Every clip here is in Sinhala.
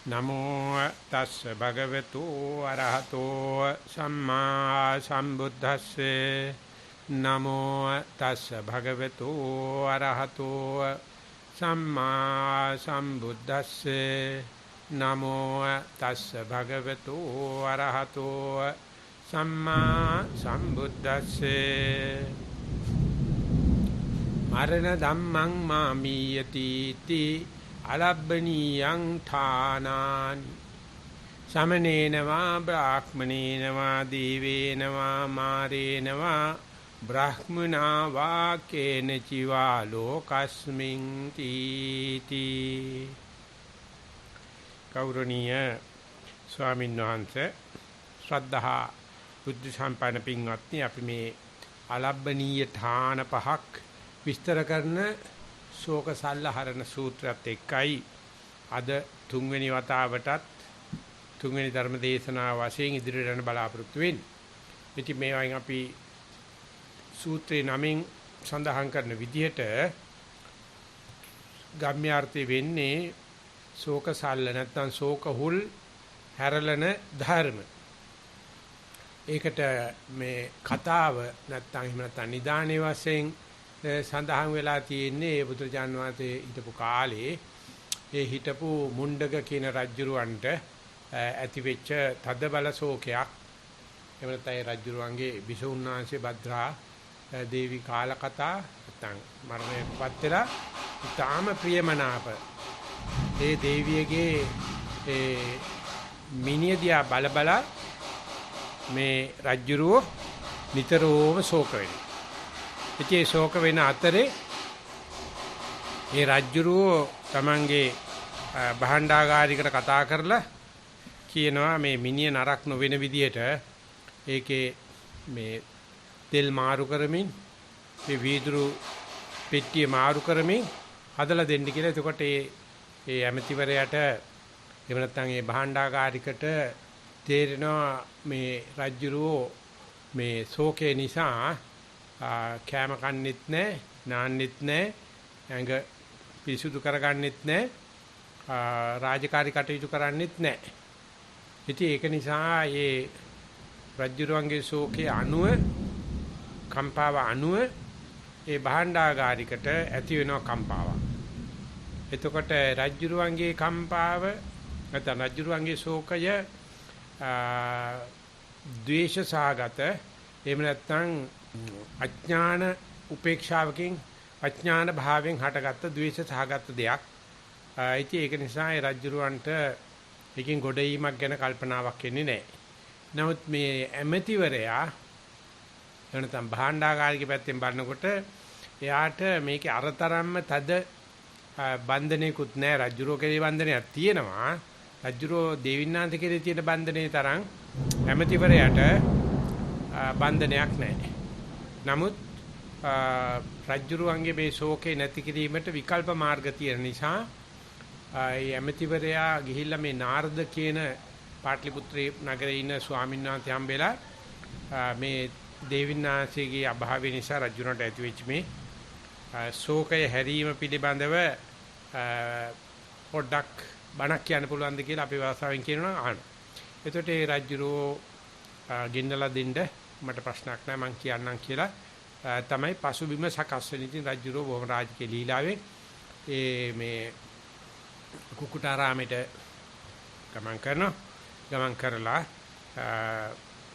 නමෝ තස්ස භගවතු අරහතෝ සම්මා සම්බුද්දස්සේ නමෝ තස්ස භගවතු අරහතෝ සම්මා සම්බුද්දස්සේ නමෝ තස්ස භගවතු අරහතෝ සම්මා සම්බුද්දස්සේ මරණ ධම්මං මාමියති තී අලබ්බනීයං ථානානි සමනේනවා බ්‍රාහ්මනේනවා දීවේනවා මාරේනවා බ්‍රාහ්මනා වාකේන චිවා ලෝකස්මින් තීති ගෞරවනීය ස්වාමීන් වහන්සේ ශ්‍රද්ධා බුද්ධ සම්පන්න පින්වත්නි අපි මේ අලබ්බනීය ථාන පහක් විස්තර කරන ශෝක සල්ලහරණ සූත්‍රයත් එක්කයි අද තුන්වෙනි වතාවටත් තුන්වෙනි ධර්ම දේශනාව වශයෙන් ඉදිරියට යන බලාපොරොත්තු වෙන්නේ. ඉතින් මේවායින් අපි සූත්‍රේ නමින් සඳහන් කරන විදිහට ගම්‍යාර්ථය වෙන්නේ ශෝක සල්ල නැත්නම් ශෝක හුල් හැරලන ධර්ම. ඒකට මේ කතාව නැත්නම් එහෙම නැත්නම් නිදානේ වශයෙන් සඳහන් වෙලා තියෙන්නේ බුදුරජාන් වහන්සේ හිටපු කාලේ ඒ හිටපු මුණ්ඩක කියන රජුරවන්ට ඇති වෙච්ච තද බල ශෝකයක්. එහෙම නැත්නම් රජුරවන්ගේ බිසෝන්නාංශේ භද්‍රා දේවි කාල කතා නැත්නම් මරණයටපත් වෙලා ඉතාම ප්‍රියමනාප ඒ දේවියගේ ඒ මිනියදියා බල බල මේ රජුරෝ නිතරම ශෝක වෙනවා. ඉතේ ශෝක වෙන අතරේ මේ රජ්ජුරුවෝ තමන්ගේ භාණ්ඩාගාරිකට කතා කරලා කියනවා මේ මිනිහ නරක් නොවන විදියට ඒකේ මේ තෙල් මාරු කරමින් මේ වීදුරු පෙට්ටිය මාරු කරමින් හදලා දෙන්න කියලා. එතකොට ඒ ඇමතිවරයාට එහෙම නැත්නම් ඒ භාණ්ඩාගාරිකට තේරෙනවා මේ රජ්ජුරුවෝ මේ ශෝකේ නිසා කෑම කන්නෙත් නැහැ, නාන්නෙත් නැහැ, ඇඟ පිරිසුදු කරගන්නෙත් නැහැ, රාජකාරී කටයුතු කරන්නෙත් නැහැ. ඉතින් ඒක නිසා මේ රජුරුවන්ගේ ශෝකයේ අණුව, කම්පාව අණුව ඒ භාණ්ඩාගාරිකට ඇති වෙනවා කම්පාවක්. එතකොට රජුරුවන්ගේ කම්පාව නැත්නම් රජුරුවන්ගේ ශෝකය ද්වේෂ සහගත එහෙම නැත්නම් අඥාන උපේක්ෂාවකින් අඥාන භාවයෙන් හටගත්ත ද්වේෂ සහගත දෙයක්. ඉතින් ඒක නිසා ඒ රජුරවන්ට එකකින් ගොඩීමක් ගැන කල්පනාවක් එන්නේ නැහැ. නමුත් මේ ඇමතිවරයා එනතම් භාණ්ඩාගාරික පැත්තෙන් බලනකොට එයාට මේකේ අරතරම්ම තද බන්ධනයකුත් නැහැ. රජුරෝ කෙරේ බන්ධනයක් තියෙනවා. රජුරෝ දෙවින්නාන්ත කෙරේ තියෙන බන්ධනේ තරම් ඇමතිවරයාට බන්ධනයක් නැහැ. නමුත් රජ්ජුරුවන්ගේ මේ ශෝකේ නැති කිරීමට විකල්ප මාර්ග තියෙන නිසා ඒ ඇමතිවරයා ගිහිල්ලා මේ නාරද කියන පාටලිපුත්‍රේ නගරේ ඉන්න ස්වාමීන් වහන්සේ හම්බෙලා මේ දේවින්නාංශයේ අභාවය නිසා රජුණට ඇති වෙච්ච මේ ශෝකය හැරීම පිළිබඳව පොඩ්ඩක් බණක් කියන්න පුළුවන්ද කියලා අපි වාසාවෙන් කියනවා අහන්න. එතකොට ඒ රජුරෝ ගෙන්නලා දෙන්න මට ප්‍රශ්නයක් නැහැ මං කියන්නම් කියලා තමයි පසුබිම සකස් වෙන. ඉතින් රජුරෝ බොහොම රාජකීය ලීලාවේ මේ කුකුටාරාමයට ගමන් කරලා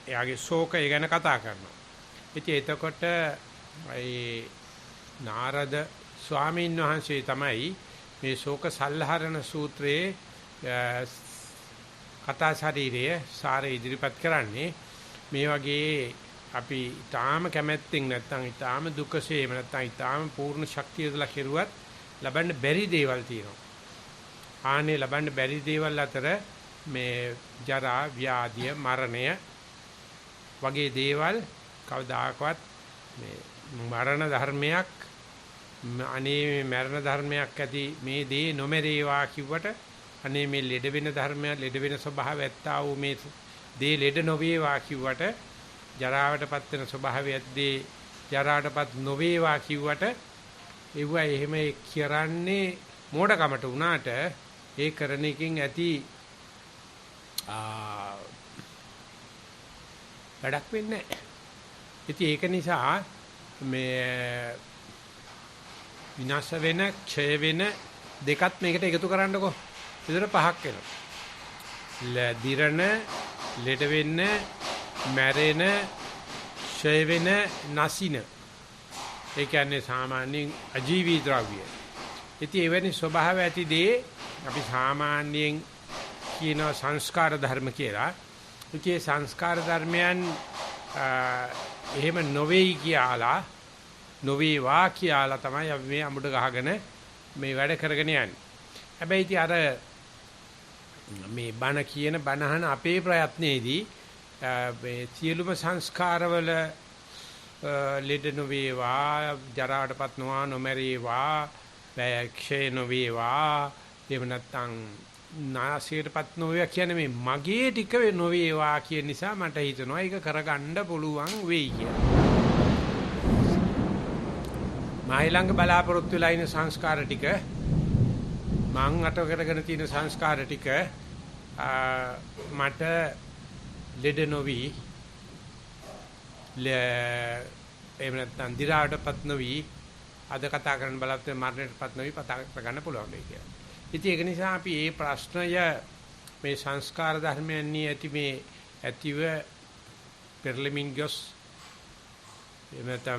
එයාගේ ශෝකය ගැන කතා කරනවා. ඉතින් එතකොට ඒ නාරද ස්වාමීන් වහන්සේ තමයි මේ ශෝක සල්හරණ සූත්‍රයේ කතා ශරීරයේ සාරය ඉදිරිපත් කරන්නේ. මේ වගේ අපි ඊටාම කැමැත්තෙන් නැත්නම් ඊටාම දුකසේම නැත්නම් ඊටාම පූර්ණ ශක්තියදලා කෙරුවත් ලබන්න බැරි දේවල් තියෙනවා. ආනේ ලබන්න බැරි දේවල් අතර මේ ජරා, ව්‍යාධිය, මරණය වගේ දේවල් කවදාකවත් මේ මරණ ධර්මයක් අනේ මේ මරණ ධර්මයක් ඇති මේ දේ නොමරේවා කිව්වට අනේ මේ ලෙඩ වෙන ධර්මයක් ලෙඩ වෙන ස්වභාවය ඇත්තා වූ මේ දේ ලෙඩ නොවේවා කිව්වට ජරාවටපත් වෙන ස්වභාවයක්දී ජරාටපත් නොවේවා කිව්වට ඒවා එහෙම කරන්නේ මෝඩකමට වුණාට ඒ කරන එකෙන් ඇති වැඩක් වෙන්නේ නැහැ. ඉතින් ඒක නිසා මේ විනාශ වෙන, ක්ෂය වෙන දෙකත් මේකට එකතු කරන්නකෝ. ඒතර 5ක් වෙනවා. දිරණ, ලෙඩ වෙන්න, මැරෙන, ක්ෂය වෙන, නැසින. ඒ කියන්නේ සාමාන්‍යයෙන් අජීවී ද්‍රව්‍ය. ඉතින් එවැනි ස්වභාව ඇති දේ අපි සාමාන්‍යයෙන් කියන සංස්කාර ධර්ම කියලා. ඒකේ සංස්කාර ධර්මයන් එහෙම නොවේයි කියලා නොවේවා කියලා තමයි අපි මේ අමුඩ ගහගෙන මේ වැඩ කරගෙන යන්නේ. හැබැයි ඉතින් අර මේ බණ කියන බණහන අපේ ප්‍රයත්නයේදී මේ සියලුම සංස්කාරවල ලෙඩ නොවේවා, ජරාටපත් නොවා, නොමරේවා, ක්ෂය නොවේවා, එහෙම නැත්නම් නාසයටපත් නොවේවා කියන්නේ මේ මගේ ටික නොවේවා කියන නිසා මට හිතෙනවා ඒක කරගන්න පුළුවන් වෙයි කියලා. මයි ළඟ බලාපොරොත්තු වෙලා ඉන්න සංස්කාර ටික මං අට කරගෙන තියෙන සංස්කාර ටික මට ලෙඩ නොවි එහෙම නැත්නම් දි รา ටපත් නොවි අද කතා කරන බලත් මරණයටපත් නොවි කතා කරගන්න පුළුවන් වෙයි කියලා. ඉතින් ඒක නිසා අපි මේ ප්‍රශ්නය මේ සංස්කාර ධර්මයන් ඇති මේ ඇතිව පෙරලමින් ගොස් එමෙතන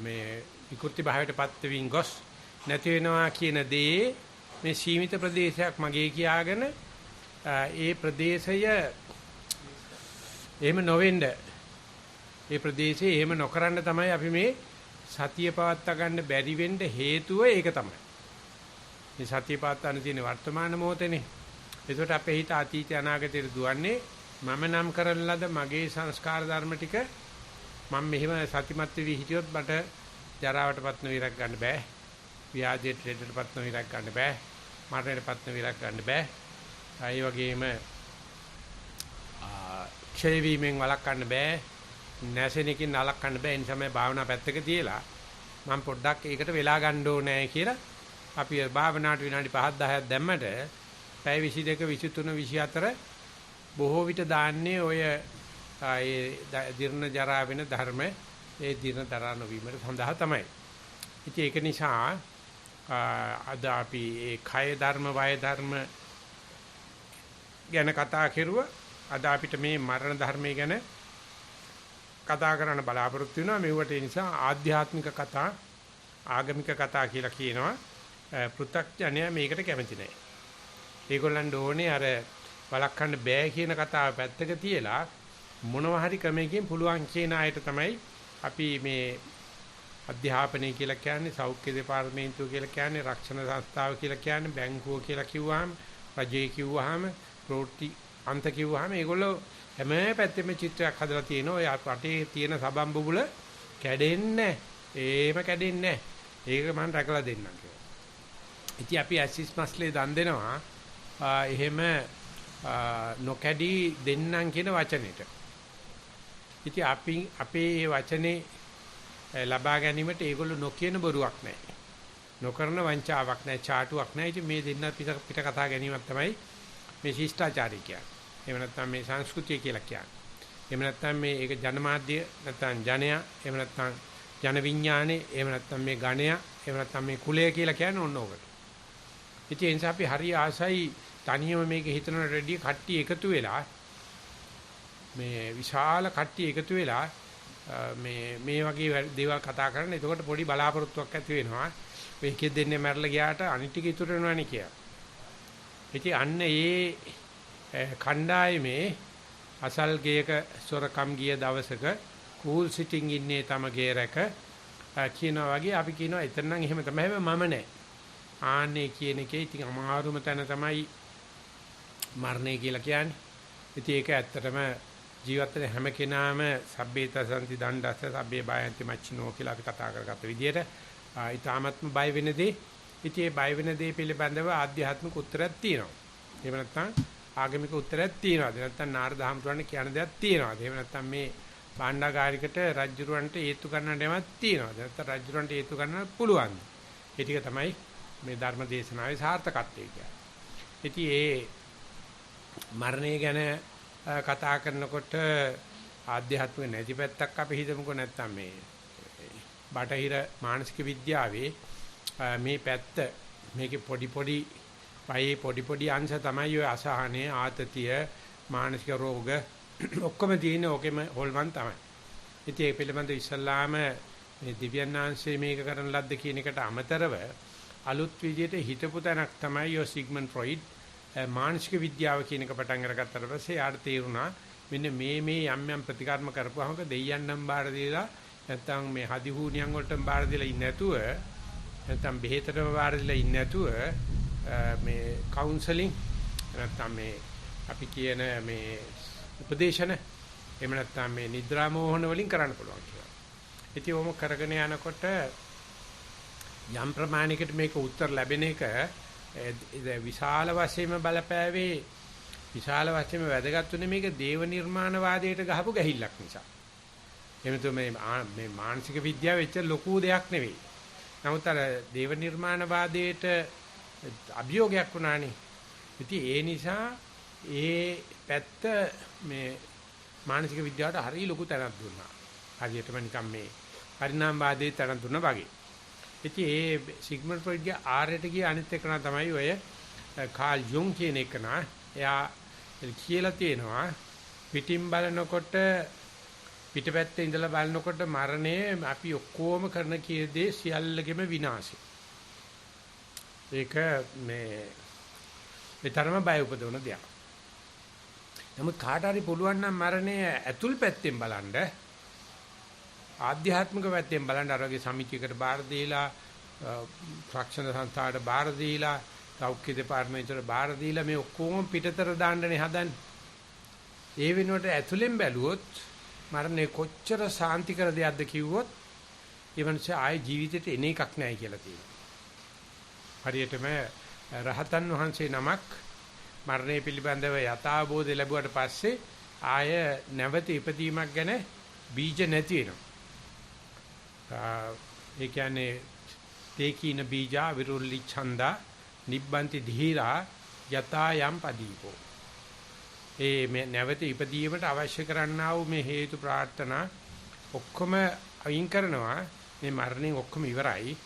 මේ විකෘති භාවයටපත් වෙමින් ගොස් නැති වෙනවා කියන දේ මේ සීමිත ප්‍රදේශයක් මගේ කියාගෙන ඒ ප්‍රදේශය එහෙම නොවෙන්න ඒ ප්‍රදේශයේ එහෙම නොකරන්න තමයි අපි මේ සතිය පවත්වා ගන්න බැරි වෙන්න හේතුව ඒක තමයි. මේ සතිය පවත්වාන තියෙන වර්තමාන මොහොතේනේ. ඒකට අපේ හිත අතීත අනාගතයට දුවන්නේ මම නම් කරන ලද මගේ සංස්කාර ධර්ම ටික මම මෙහෙම සතිමත් වෙවි හිටියොත් මට ජරාවටපත් නොවිරක් ගන්න බෑ. ව්‍යාධියට ලෙඩටපත් නොවිරක් ගන්න බෑ. මරණයටපත් නොවිරක් ගන්න බෑ. ඒ වගේම ක්ෂය වීමෙන් වළක්වන්න බෑ. නැසෙනකින් වළක්වන්න බෑ. ඒ නිසා මම භාවනා පැත්තක තියලා මම පොඩ්ඩක් ඒකට වෙලා ගන්න ඕනේ කියලා අපි භාවනාවට විනාඩි 5ක් 10ක් දැම්මට පැය 22 23 24 බොහෝ විට දාන්නේ ඔය ඒ දිර්ණ ජරා වෙන ධර්ම ඒ දිර්ණ දරා නොවීමට සඳහා තමයි. ඉතින් ඒක නිසා අද අපි ඒ කය ධර්ම වය ධර්ම ගැන කතා කරුවා. අද අපිට මේ මරණ ධර්මය ගැන කතා කරන්න බලාපොරොත්තු වෙනවා. මේවට ඒ නිසා ආධ්‍යාත්මික කතා, ආගමික කතා කියලා කියනවා. පෘථග්ජනයා මේකට කැමති නැහැ. ඒගොල්ලන්ට ඕනේ අර වළක්වන්න බෑ කියන කතාව පැත්තක තියලා මොනවා හරි ක්‍රමයකින් පුළුවන් කියන අයට තමයි අපි මේ අධ්‍යාපනය කියලා කියන්නේ, සෞඛ්‍ය දෙපාර්තමේන්තුව කියලා කියන්නේ, රක්ෂණ සංස්ථාව කියලා කියන්නේ, බැංකුව කියලා කිව්වහම, රජය කිව්වහම, ප්‍රෝටි අන්ත කිව්වහම ඒගොල්ලෝ හැම පැත්තෙම චිත්‍රයක් හදලා තියෙනවා. ඔය රටේ තියෙන සබම් බුබුල කැඩෙන්නේ එහෙම කැඩෙන්නේ ඒක මම රැකලා දෙන්නම් කියලා. ඉතින් අපි ඇසිස් මස්ලේ දන් දෙනවා එහෙම නොකැඩී දෙන්නම් කියන වචනෙට. ඉතින් අපි අපේ මේ වචනේ ලබා ගැනීමට ඒගොල්ලෝ නොකියන බොරුවක් නැහැ. නොකරන වංචාවක් නැහැ, චාටුවක් නැහැ. ඉතින් මේ දෙන්න පිට කතා ගැනීමක් තමයි මේ ශිෂ්ටාචාරය කියන්නේ. එහෙම නැත්නම් මේ සංස්කෘතිය කියලා කියන්නේ. එහෙම නැත්නම් මේ ඒක ජනමාධ්‍ය නැත්නම් ජනයා, එහෙම නැත්නම් ජන විඥානේ, එහෙම නැත්නම් මේ ගණයා, එහෙම නැත්නම් මේ කුලය කියලා කියන්නේ ඔන්න ඕකට. ඉතින් ඒ නිසා අපි හරි ආසයි තනියම මේක හිතන රෙඩි කට්ටිය එකතු වෙලා මේ විශාල කට්ටිය එකතු වෙලා මේ වගේ දේවල් කතා කරන. එතකොට පොඩි බලාපොරොත්තුවක් ඇති වෙනවා. ඔය එකෙක් දෙන්නේ මැරලා ගියාට අනිත් ටික ඉතුරු වෙනවනේ කියලා. ඉතින් අන්න ඒ කණ්ඩායමේ අසල් ගේක සොරකම් ගිය දවසක කූල් සිටින් ඉන්නේ තම ගේ රැක කියනවා වගේ අපි කියනවා එතන නම් එහෙම තමයි. මම නැහැ. ආන්නේ කියන එකේ ඉතින් අමාරුම තැන තමයි මරණය කියලා කියන්නේ. ඉතින් ඒක ඇත්තටම ජීවිත හැම කෙනාම සබ්බේත සම්ති දණ්ඩස්ස සබ්බේ බයන්ති මච්චිනෝ කියලා අපි කතා කරගත්ත විදිහට ඊටාත්ම බය වෙන දේ. ඉතින් ඒ බය වෙන දේ පිළිබඳව ආධ්‍යාත්මික උත්තරයක් තියෙනවා. එහෙම නැත්නම් ආගමික උත්තරයක් තියෙනවා. නැත්නම් නාරද හාමුදුරනේ කියන දෙයක් තියෙනවා. එහෙම නැත්නම් මේ භාණ්ඩාගාරිකට රජුරවන්ට ඒත්තු ගන්න දෙයක් තියෙනවා. නැත්නම් රජුරවන්ට ඒත්තු ගන්න පුළුවන්. ඒ ටික තමයි මේ ධර්ම දේශනාවේ සාර්ථකත්වය කියන්නේ. ඉතින් මරණය ගැන කතා කරනකොට ආධ්‍යාත්මික නැති පැත්තක් අපි හිතමුකෝ නැත්තම් මේ බටහිර මානසික විද්‍යාවේ මේ පැත්ත මේකේ පොඩි පොඩි අංශ තමයි ඔය අසහනය ආතතිය මානසික රෝග ඔක්කොම තියෙන ඔකෙම හොල්මන් තමයි. ඉතින් ඒ පිළිබඳව ඉස්සල්ලාම මේ දිව්‍යඥාන්සේ මේක කරන ලද්ද කියන එකට අමතරව අලුත් විදිහට හිතපු තැනක් තමයි ඔය සිග්මන්ඩ් ෆ්‍රොයිඩ් මානසික විද්‍යාව කියන එක පටන් අරගත්තාට පස්සේ යාට තේරුණා මෙන්න මේ යම් ප්‍රතිකර්ම කරපුවාම දෙයයන්නම් බාර දීලා නැත්තම් මේ හදිහූනියන් වලටම බාර දීලා ඉන්නේ නැතුව නැත්තම් බෙහෙතටම බාර දීලා ඉන්නේ නැතුව මේ කවුන්සලින් නැත්තම් මේ අපි කියන මේ උපදේශන එහෙම නැත්තම් මේ නිද්‍රා මෝහන වලින් කරන්න පුළුවන් කියලා. ඉතින් ඔම කරගෙන යනකොට යම් ප්‍රමාණයකට මේක උත්තර ලැබෙන එක විශාල වශයෙන්ම බලපෑවේ විශාල වශයෙන්ම වැදගත් උනේ මේක දේව නිර්මාණවාදයට ගහපු ගැහිල්ලක් නිසා. එහෙම මේ මානසික විද්‍යාව වෙච්ච ලොකු දෙයක් නෙවෙයි. නමුත් අර දේව නිර්මාණවාදයට අභියෝගයක් වුණානේ. ඉතින් ඒ නිසා ඒ පැත්ත මේ මානසික විද්‍යාවට හරිය ලොකු තැනක් දුන්නා. හරියටම නිකන් මේ පරිණාමවාදයේ තැනක් දුන්නා වගේ. ඉතින් ඒ සිග්මන්ඩ් ෆ්‍රොයිඩ්ගේ ආරයට ගිය අනිත් එකනා තමයි ඔය කාල් යුන් කියන එකනා. එයා කියලා තියෙනවා පිටින් බලනකොට පිටපැත්තේ ඉඳලා බලනකොට මරණය අපි ඔක්කොම කරන කීයේදී සියල්ලගෙම විනාශය. ඒක මේ තරම බය උපදවන දෙයක්. නමුත් කාට හරි පුළුවන් නම් මරණය ඇතුල් පැත්තෙන් බලන්න ආධ්‍යාත්මික පැත්තෙන් බලන්න අර වගේ සමිතියකට බාර දීලා ශාක්ෂණ සංස්ථාවට බාර දීලා සෞඛ්‍ය දෙපාර්තමේන්තුවට බාර දීලා මේ ඔක්කොම පිටතර දාන්නනේ හදන්නේ. ඒ වෙනුවට ඇතුලෙන් බැලුවොත් මරණය කොච්චර සාන්තිකර දෙයක්ද කිව්වොත් ඒ මනුස්සයා ආයේ ජීවිතේට එන එකක් නැහැ කියලා තියෙනවා. හරියටම රහතන් වහන්සේ නමක් මරණය පිළිබඳව යථාබෝධය ලැබුවට පස්සේ ආය නැවත ඉපදීමක් ගැන බීජ නැති වෙනවා. ඒ කියන්නේ තේකීන බීජා විරුල්ලි ඡන්දා නිබ්බන්ති ධීරා යතා යම් පදීපෝ. ඒ මේ නැවත ඉපදීමට අවශ්‍ය කරන්නා වූ මේ හේතු ප්‍රාර්ථනා ඔක්කොම අයින් කරනවා. මේ මරණයෙන් ඔක්කොම ඉවරයි.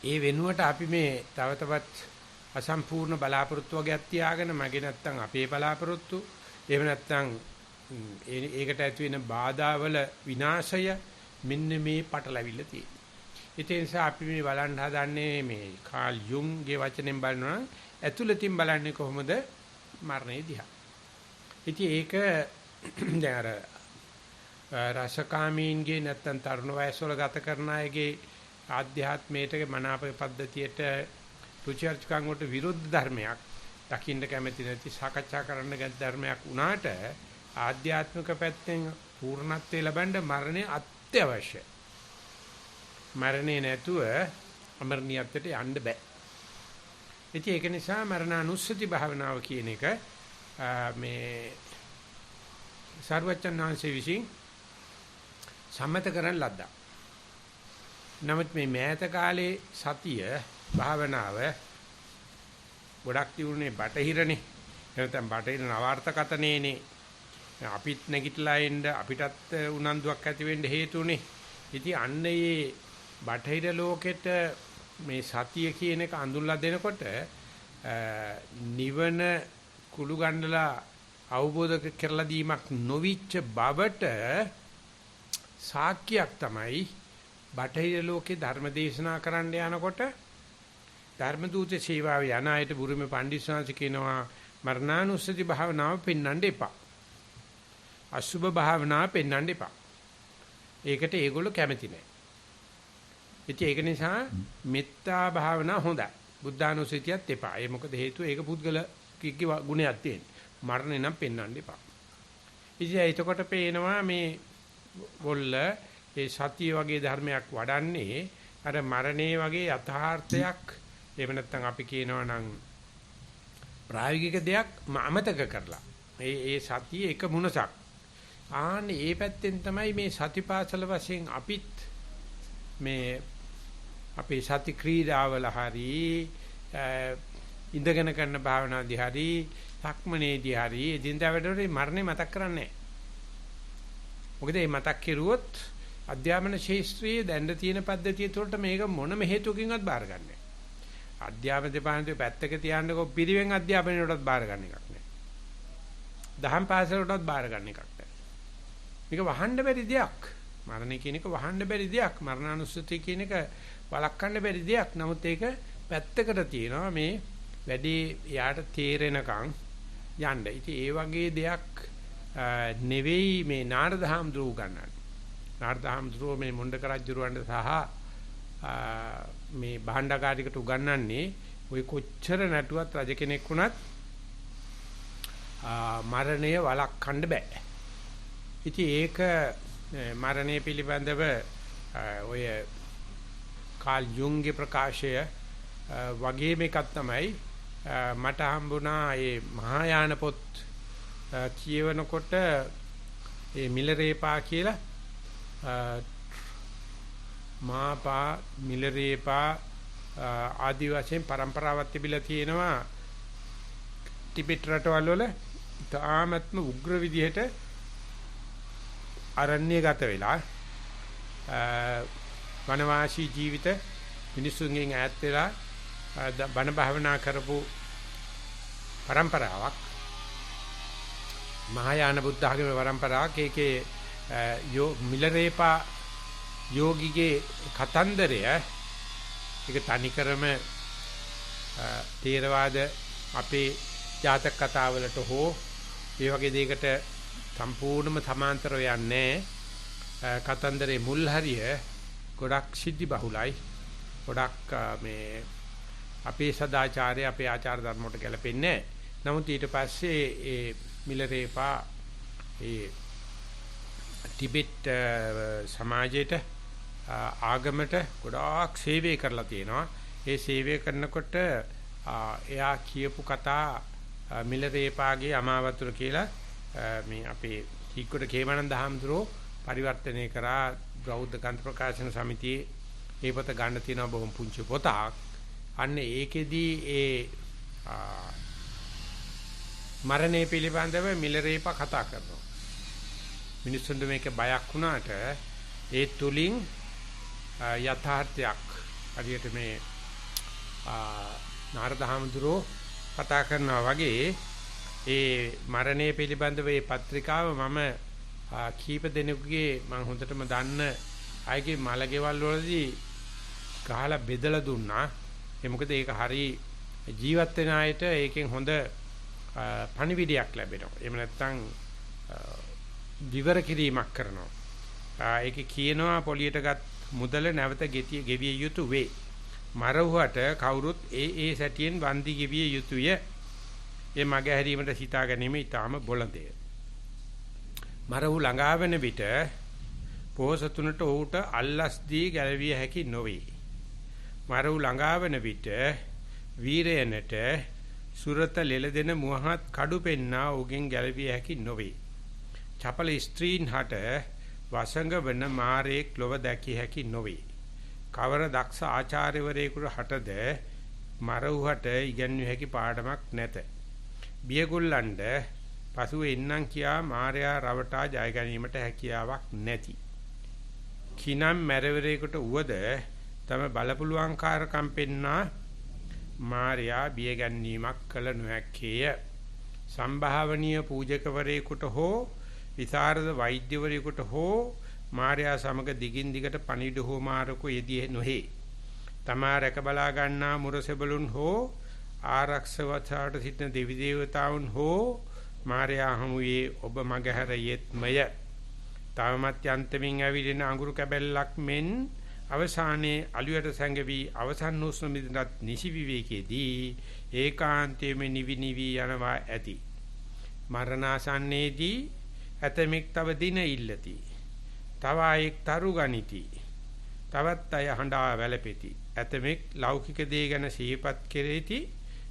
ඒ වෙනුවට අපි මේ තව තවත් අසම්පූර්ණ බලාපොරොත්තු වගේක් තියාගෙන මගේ නැත්තම් අපේ බලාපොරොත්තු එහෙම නැත්තම් ඒකට ඇති වෙන බාධාවල විනාශය මෙන්න මේ පටලැවිල්ල තියෙනවා. ඒ නිසා අපි මේ බලන්න හදන්නේ මේ කාල් යුන්ගේ වචනෙන් බලනවා ඇතුළතින් බලන්නේ කොහොමද මරණය දිහා. ඉතින් ඒක දැන් අර රසකාමීන්ගේ නැත්තම් තරුණ වයසවල ගත කරන අයගේ ආධ්‍යාත්මයට මනාප පද්ධතියට රුචර්චකම් වලට විරුද්ධ ධර්මයක් දකින්න කැමති නැති සාකච්ඡා කරන්න ගැත් ධර්මයක් වුණාට ආධ්‍යාත්මික පැත්තෙන් පූර්ණත්වයේ ලබන්න මරණය අත්‍යවශ්‍යයි. මරණේ නැතුව අමරණියත්වයට යන්න බෑ. ඉතින් ඒක නිසා මරණානුස්සති භාවනාව කියන එක මේ සර්වචන්නාංශ විසින් සම්මත කරන් ලද්දා. නමුත් මේ මෑත කාලේ සතිය භාවනාව ගොඩක් තියුනේ බටහිරනේ. නැත්නම් බටහිර නවාර්ථකතනේනේ. අපිත් නැගිටලා එන්න අපිටත් උනන්දුවක් ඇති වෙන්න හේතුනේ. ඉතින් අන්න ඒ බටහිර ලෝකෙට මේ සතිය කියන එක අඳුල්ලා දෙනකොට නිවන කුළු ගන්නලා අවබෝධ කරලා දීමක් නොවිච්ච බවට සාක්කියක් තමයි බටහිර ලෝකේ ධර්ම දේශනා කරන්න යනකොට ධර්ම දූත සේවාවේ යන අයට බුරුමේ පඬිස්සංශ කියනවා මරණානුස්සති භාවනාව පෙන්වන්න එපා. අසුභ භාවනාව පෙන්වන්න එපා. ඒකට ඒගොල්ලෝ කැමති නැහැ. ඉතින් ඒක නිසා මෙත්තා භාවනා හොඳයි. බුද්ධානුස්සතියත් එපා. ඒ මොකද හේතුව ඒක පුද්ගල කික්කේ ගුණයක් තියෙන. මරණය නම් පෙන්වන්න එපා. ඉතින් එතකොට පේනවා මේ ගොල්ල ඒ සතිය වගේ ධර්මයක් වඩන්නේ අර මරණේ වගේ යථාර්ථයක් එහෙම නැත්නම් අපි කියනවා නම් ප්‍රායෝගික දෙයක් අමතක කරලා ඒ සතිය එක මුණසක් ආන්නේ ඒ පැත්තෙන් තමයි මේ සතිපාසල වශයෙන් අපිත් මේ අපේ සති ක්‍රීඩාවල හරි ඉඳගෙන කරන භාවනාදී හරි සක්මනේදී හරි එදිනදා වැඩවලදී මරණය මතක් කරන්නේ නැහැ. මොකද මේ මතක් කෙරුවොත් අධ්‍යාපන ශාස්ත්‍රයේ දැන්න තියෙන පද්ධතිය තුළට මේක මොනම හේතුවකින්වත් බාරගන්නේ නැහැ. අධ්‍යාපන දෙපාර්තමේන්තුවේ පැත්තක තියාන්නකො පිරිවෙන් අධ්‍යාපනයටවත් බාර ගන්න එකක් නැහැ. දහම් පාසලටවත් බාර ගන්න එකක් නැහැ. මේක වහන්න බැරි දෙයක්. මරණය කියන එක වහන්න බැරි දෙයක්. මරණානුස්සතිය කියන එක වළක්වන්න බැරි දෙයක්. නමුත් ඒක පැත්තකට තියෙනවා මේ වැඩි යාට තේරෙනකන් යන්න. ඉතින් ඒ වගේ දෙයක් නෙවෙයි මේ නාරදහම්දුරු ගන්නන්නේ. නාරදහම්දුරු මේ මොණ්ඩක රජුරවන්ට සහ මේ භාණ්ඩකාරිකට උගන්වන්නේ ඔය කොච්චර නැටුවත් රජ කෙනෙක් වුණත් මරණය වළක්වන්න බෑ. ඉතින් ඒක මරණය පිළිබඳව ඔය කාල් යුන්ගේ ප්‍රකාශය වගේම එකක් තමයි මට හම්බුණා මේ මහායාන පොත් කියවනකොට මේ මිලරේපා කියලා මාපා මිලරේපා ආදි වශයෙන් પરම්පරාවක් තිබිලා තියෙනවා ටිබෙට් රටවල් වල තාමත්ම උග්‍ර විදිහට අරණ්‍යගත වෙලා වනවාසී ජීවිත මිනිසුන්ගෙන් ඈත් වෙලා බණ භාවනා කරපු પરම්පරාවක් මහායාන බුද්ධ ආගමේ પરම්පරාවක් ඒකේ මිලරේපා යෝගිගේ කතන්දරය ඒක තනිකරම තේරවාද අපේ ජාතක කතාවලට හෝ ඒ වගේ දෙයකට සම්පූර්ණම සමාන්තරව යන්නේ කතන්දරේ මුල් හරිය ගොඩක් සිද්ධි බහුලයි ගොඩක් මේ අපේ සදාචාරය අපේ ආචාර ධර්ම වලට ගැලපෙන්නේ නැහැ. නමුත් ඊට පස්සේ ඒ මිලරේපා ඒ ටිබෙට් සමාජයට ආගමට ගොඩාක් සේවය කරලා තියෙනවා. ඒ සේවය කරනකොට එයා කියපු කතා මිලරේපාගේ අමාවතුර කියලා මේ අපේ හික්කොට කේමනන්ද හාමුදුරුවෝ පරිවර්තනය කරා බෞද්ධ ග්‍රන්ථ ප්‍රකාශන සමිතියේ ඒ පොත ගන්න තියෙනවා බොහොම පුංචි පොතක්. අන්න ඒකෙදී ඒ මරණය පිළිබඳව මිලරේපා කතා කරනවා. මිනිස්සුන්ට මේක බයක් වුණාට ඒ තුලින් යථාර්ථයක් හරියට මේ නාරදහමඳුරෝ කතා කරනවා වගේ ඒ මරණය පිළිබඳව මේ පත්‍රිකාව මම කීප දෙනෙකුගේ මම හොඳටම දන්න අයගේ මලකෙවල් වලදී ගහලා බෙදලා දුන්නා. ඒ මොකද ඒක හරි ජීවත් වෙන අයට ඒකෙන් හොඳ පණිවිඩයක් ලැබෙනවා. එහෙම නැත්නම් විවර කිරීමක් කරනවා. ඒකේ කියනවා පොලියටගත් මුදල නැවත ගෙවිය යුතු වේ. මරවුවට කවුරුත් ඒ සැටියෙන් වන්දි ගෙවිය යුතුය. ඒ මග හැරීමට සිතා ගැනීම ඊටාම බොළඳය. මරවු ළඟාවන විට පොහසතුනට ඌට අල්ලස් දී ගැලවිය හැකි නොවේ. මරවු ළඟාවන විට වීරයනට සුරත ලෙලදෙන මුවහත් කඩු පෙන්නා ඌගෙන් ගැලවිය හැකි නොවේ. චපල ස්ත්‍රීන් හට වසඟ වන මාරේක් ලොව දැකිය හැකි නොවේ. කවර දක්ෂ ආචාර්යවරයෙකුට හටද මරවුහට ඉගැන්විය හැකි පාඩමක් නැත. බියගොල්ලන්ට පසුව එන්නම් කියා මාර්යා රවටා ජය ගැනීමට හැකියාවක් නැති. කිනම් මැරවරයෙකුට උවද තම බලපුලුවන්කාරකම් පෙන්නා මාර්යා බිය ගැනීමක් කළ නොහැකේය. සම්භාවනීය පූජකවරයෙකුට හෝ විසරද වෛද්‍යවරයෙකුට හෝ මාර්යා සමග දිගින් දිගට පණිවිඩ හෝ මාරකෝ යෙදී නොහේ. තමා රැක බලා ගන්නා මුරසෙබළුන් හෝ ආරක්ෂකවට සිටින දෙවි දේවතාවුන් හෝ මාර්යා හමුවේ ඔබ මගහැර යෙත්මය. තවමත් යන්තමින් ඇවිදින අඟුරු කැබැල්ලක් මෙන් අවසානයේ අලුයට සැඟවි අවසන් හුස්ම මිදනත් නිසි විවේකයේදී ඒකාන්තයෙන්ම නිවි යනවා ඇති. මරණාසන්නයේදී ඇතමෙක් තව දින ඉල්ලති. තව අයෙක් තරු ගනිති. තවත් අය හඬා වැළපෙති. ඇතමෙක් ලෞකික දේ ගැන සිහිපත් කෙරෙති.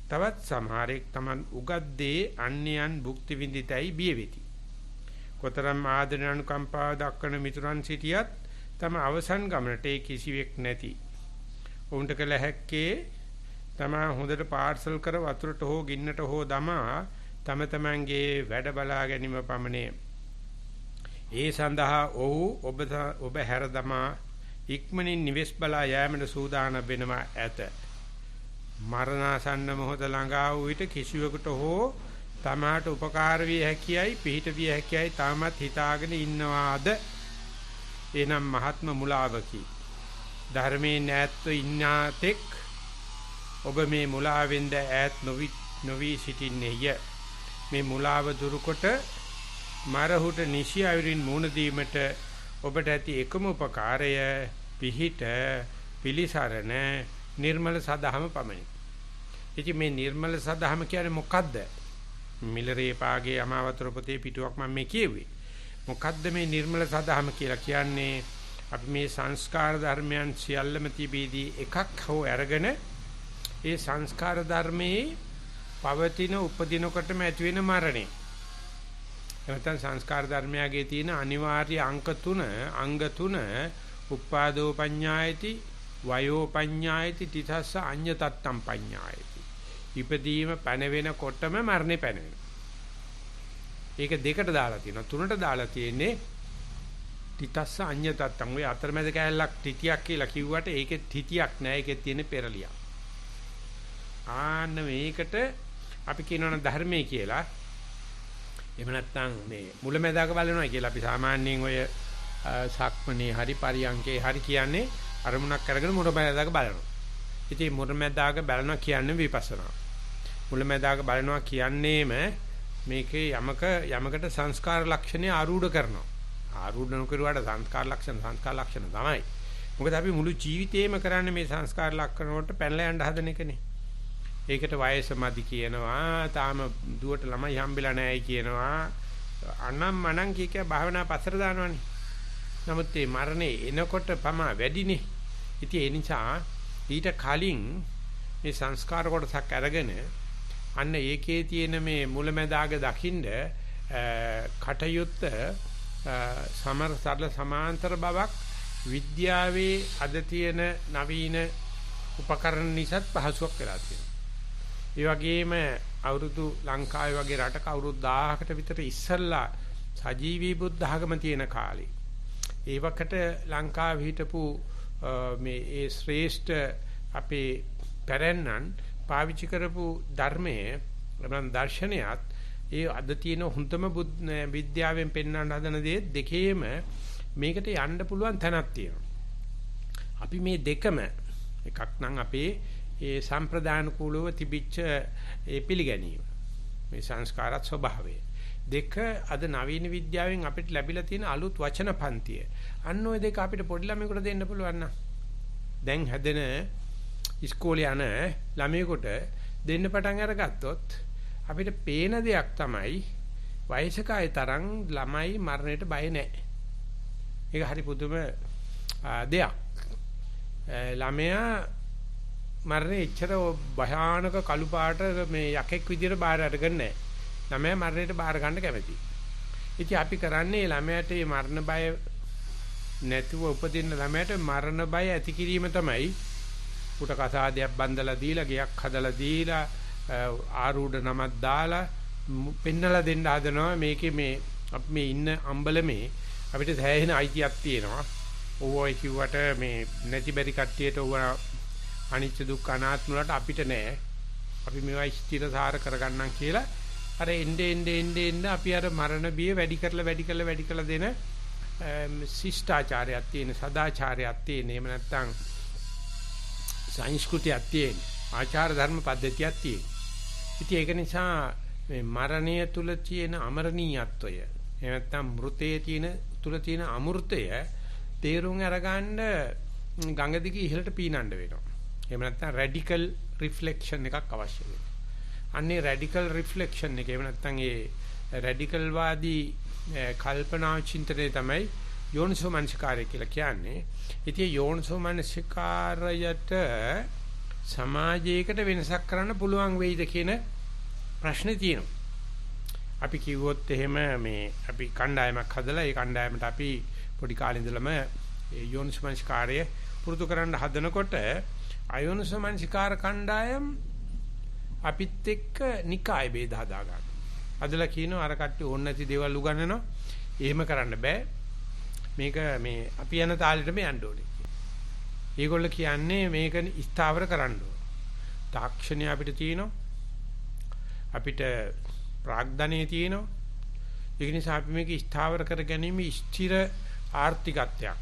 තවත් සමහරෙක් Taman උගත් දේ අන්‍යයන් භුක්ති විඳිතයි බිය වෙති. කොතරම් ආදරණ අනුකම්පාව දක්වන මිතුරන් සිටියත් තම අවසන් ගමනට කිසිවෙක් නැති. උන්ට කළ හැක්කේ තමා හොඳට පාර්සල් කර වතුරට හෝ ගින්නට හෝ දමා තම තමන්ගේ වැඩ බලා ගැනීම පමණේ. ඒ සඳහා ඔබ හැර දමා ඉක්මනින් නිවෙස් බලා යෑමට සූදානම් වෙනවා ඇත. මරණාසන්න මොහොත ළඟා වූ විට කිසිවෙකුට හෝ තමාට උපකාර විය හැකියයි පිහිට විය හැකියයි තාමත් හිතාගෙන ඉන්නවාද? එනම් මහත්ම මුලාවකි. ධර්මයේ ඈත්ව ඉන්නාතෙක් ඔබ මේ මුලාවෙන්ද ඈත් නොවි සිටින්නේය. මේ මුලාව දුරුකොට මරහුට නිසි අයුරින් මුණ දීමට ඔබට ඇති එකම උපකාරය පිහිට පිලිසරණ නිර්මල සදහම පමණි. ඉතින් මේ නිර්මල සදහම කියන්නේ මොකද්ද? මිලරේපාගේ අමාවතර පොතේ පිටුවක් මම මේ කියුවේ. මොකද්ද මේ නිර්මල සදහම කියලා කියන්නේ? අපි මේ සංස්කාර ධර්මයන් සියල්ලම තිබීදී එකක් හෝ අරගෙන ඒ සංස්කාර ධර්මයේ පවතින උපදිනකොටම ඇති වෙන මරණය. එතන සංස්කාර ධර්මයගේ තියෙන අනිවාර්ය අංග 3 උපාදෝ පඤ්ඤායති වයෝ පඤ්ඤායති තිතස්ස අඤ්ඤතත්තම් පඤ්ඤායති. ඉපදීම පැන වෙනකොටම මරණය පැන වෙනවා. ඒක දෙකට දාලා තියෙනවා. තුනට දාලා තියෙන්නේ තිතස්ස අඤ්ඤතත්තම්. ඔය අතරමැද කැලලක් තිතියක් කියලා කිව්වට ඒකේ තිතියක් නෑ. ඒකේ තියෙන පෙරලියක්. ආන්න මේකට අපි කියනවනේ ධර්මයේ කියලා. එහෙම නැත්නම් මේ මුලැමැදාක බලනවා කියලා අපි සාමාන්‍යයෙන් ඔය සක්මනේ හරි පරියංකේ හරි කියන්නේ අරමුණක් අරගෙන මුලැමැදාක බලනවා. ඉතින් මුලැමැදාක බලනවා කියන්නේ විපස්සනා. මුලැමැදාක බලනවා කියන්නේම මේකේ යමකට සංස්කාර ලක්ෂණය ආරූඪ කරනවා. ආරූඪ නොකරුවාට සංස්කාර ලක්ෂණ තමයි. මොකද අපි මුළු ජීවිතේම කරන්නේ මේ සංස්කාර ලක්ෂණ වලට පැනලා යන්න හදන එකනේ. ඒකට වයස මදි කියනවා, තාම දුවට ළමයි හම්බෙලා නැහැයි කියනවා. අනම් මනම් කීක භාවනා පස්සට දානවනේ. නමුත් මේ මරණේ එනකොට පමා වැඩිනේ. ඉතින් ඒ නිසා ඊට කලින් මේ සංස්කාර කොටසක් අරගෙන අන්න ඒකේ තියෙන මේ මුලැමැදාග දකින්න කටයුත්ත සරල සමාන්තර බවක් විද්‍යාවේ අද තියෙන නවීන උපකරණ නිසාත් පහසුවක් වෙලා තියෙනවා. ඒ වගේම අවුරුදු ලංකාවේ වගේ රටක අවුරුදු 1000කට විතර ඉස්සල්ලා සජීවී බුද්ධ ආගම තියෙන කාලේ ඒ වකට ලංකාවේ හිටපු මේ ඒ ශ්‍රේෂ්ඨ අපේ පැරණන් පාවිච්චි කරපු ධර්මයේ නම් දර්ශනයත් ඒ අද තියෙන හුඳම විද්‍යාවෙන් පෙන්වන්න හදන දේ දෙකේම මේකට යන්න පුළුවන් තැනක් තියෙනවා. අපි මේ දෙකම එකක් නම් අපේ ඒ සම්ප්‍රදාන කූලව තිබිච්ච ඒ පිළිගැනීම මේ සංස්කාරات ස්වභාවය දෙක අද නවීන විද්‍යාවෙන් අපිට ලැබිලා තියෙන අලුත් වචන පන්තිය අන්න ওই දෙක අපිට පොඩි ළමයෙකුට දෙන්න පුළුවන් නම් දැන් හැදෙන ඉස්කෝලේ යන ළමයෙකුට දෙන්න පටන් අරගත්තොත් අපිට පේන දෙයක් තමයි වයසක අය තරම් ළමයි මරණයට බය නැහැ. ඒක හරි පුදුම දෙයක්. ළමයා මරණය එච්චර භයානක කළු පාට මේ යකෙක් විදියට බාර අරගෙන නැහැ. ළමයා මරණයට බාර ගන්න කැමතියි. ඉතින් අපි කරන්නේ ළමයාට මේ මරණ බය නැතුව උපදින්න ළමයාට මරණ බය ඇති කිරීම තමයි. උට කසාදයක් බඳලා දීලා ගයක් හදලා දීලා ආරූඪ නමක් දාලා පෙන්නලා දෙන්න හදනවා. මේකේ මේ අපි මේ ඉන්න අම්බලමේ අපිට සෑහෙන අයිතියක් තියෙනවා. ඕවයි කිව්වට මේ නැති බැරි කට්ටියට ඕව අනිච්ච දුක්ඛ අනාත්ම වලට අපිට නෑ. අපි මේවා ස්ථිරසාර කරගන්නම් කියලා අර එnde අපි අර මරණ බිය වැඩි කරලා දෙන ශිෂ්ටාචාරයක් තියෙන, සදාචාරයක් තියෙන, එහෙම නැත්නම් සංස්කෘතියක් තියෙන, ආචාර ධර්ම පද්ධතියක් තියෙන. ඉතින් ඒක නිසා මේ මරණය තුල තියෙන අමරණීයත්වය, එහෙම නැත්නම් මෘතයේ තුල තියෙන අමෘතය තේරුම් අරගන්න ගඟ දිගේ ඉහළට පීනන්න වෙනවා. එහෙම නැත්නම් රැඩිකල් රිෆ්ලෙක්ෂන් එකක් අවශ්‍ය වෙනවා. අන්නේ රැඩිකල් රිෆ්ලෙක්ෂන් එක එහෙම නැත්නම් ඒ රැඩිකල් වාදී කල්පනා චින්තනය තමයි යෝනිසෝමනසිකාරය කියලා කියන්නේ. ඉතින් යෝනිසෝමනසිකාරයට සමාජයකට වෙනසක් කරන්න පුළුවන් වෙයිද කියන ප්‍රශ්නේ තියෙනවා. අපි කිව්වොත් එහෙම මේ අපි කණ්ඩායමක් හදලා ඒ කණ්ඩායමට අපි පොඩි කාලේ ඉඳලම යෝනිසෝමනසිකාරය පුරුදු කරන්න හදනකොට අයෝනිසමනසිකාර කණ්ඩායම් අපිත් එක්ක නිකාය ભેද හදා ගන්න. අදලා කියනවා අර කට්ටිය ඕන නැති දේවල් උගන්වනවා. එහෙම කරන්න බෑ. මේක මේ අපි යන තාලෙටම යන්න ඕනේ. ඒගොල්ලෝ කියන්නේ මේක ස්ථාවර කරන්න ඕන. තාක්ෂණය අපිට තියෙනවා. අපිට ප්‍රාග්ධනයේ තියෙනවා. ඒක නිසා අපි මේක ස්ථාවර කර ගැනීම ස්ථිර ආර්ථිකත්වයක්.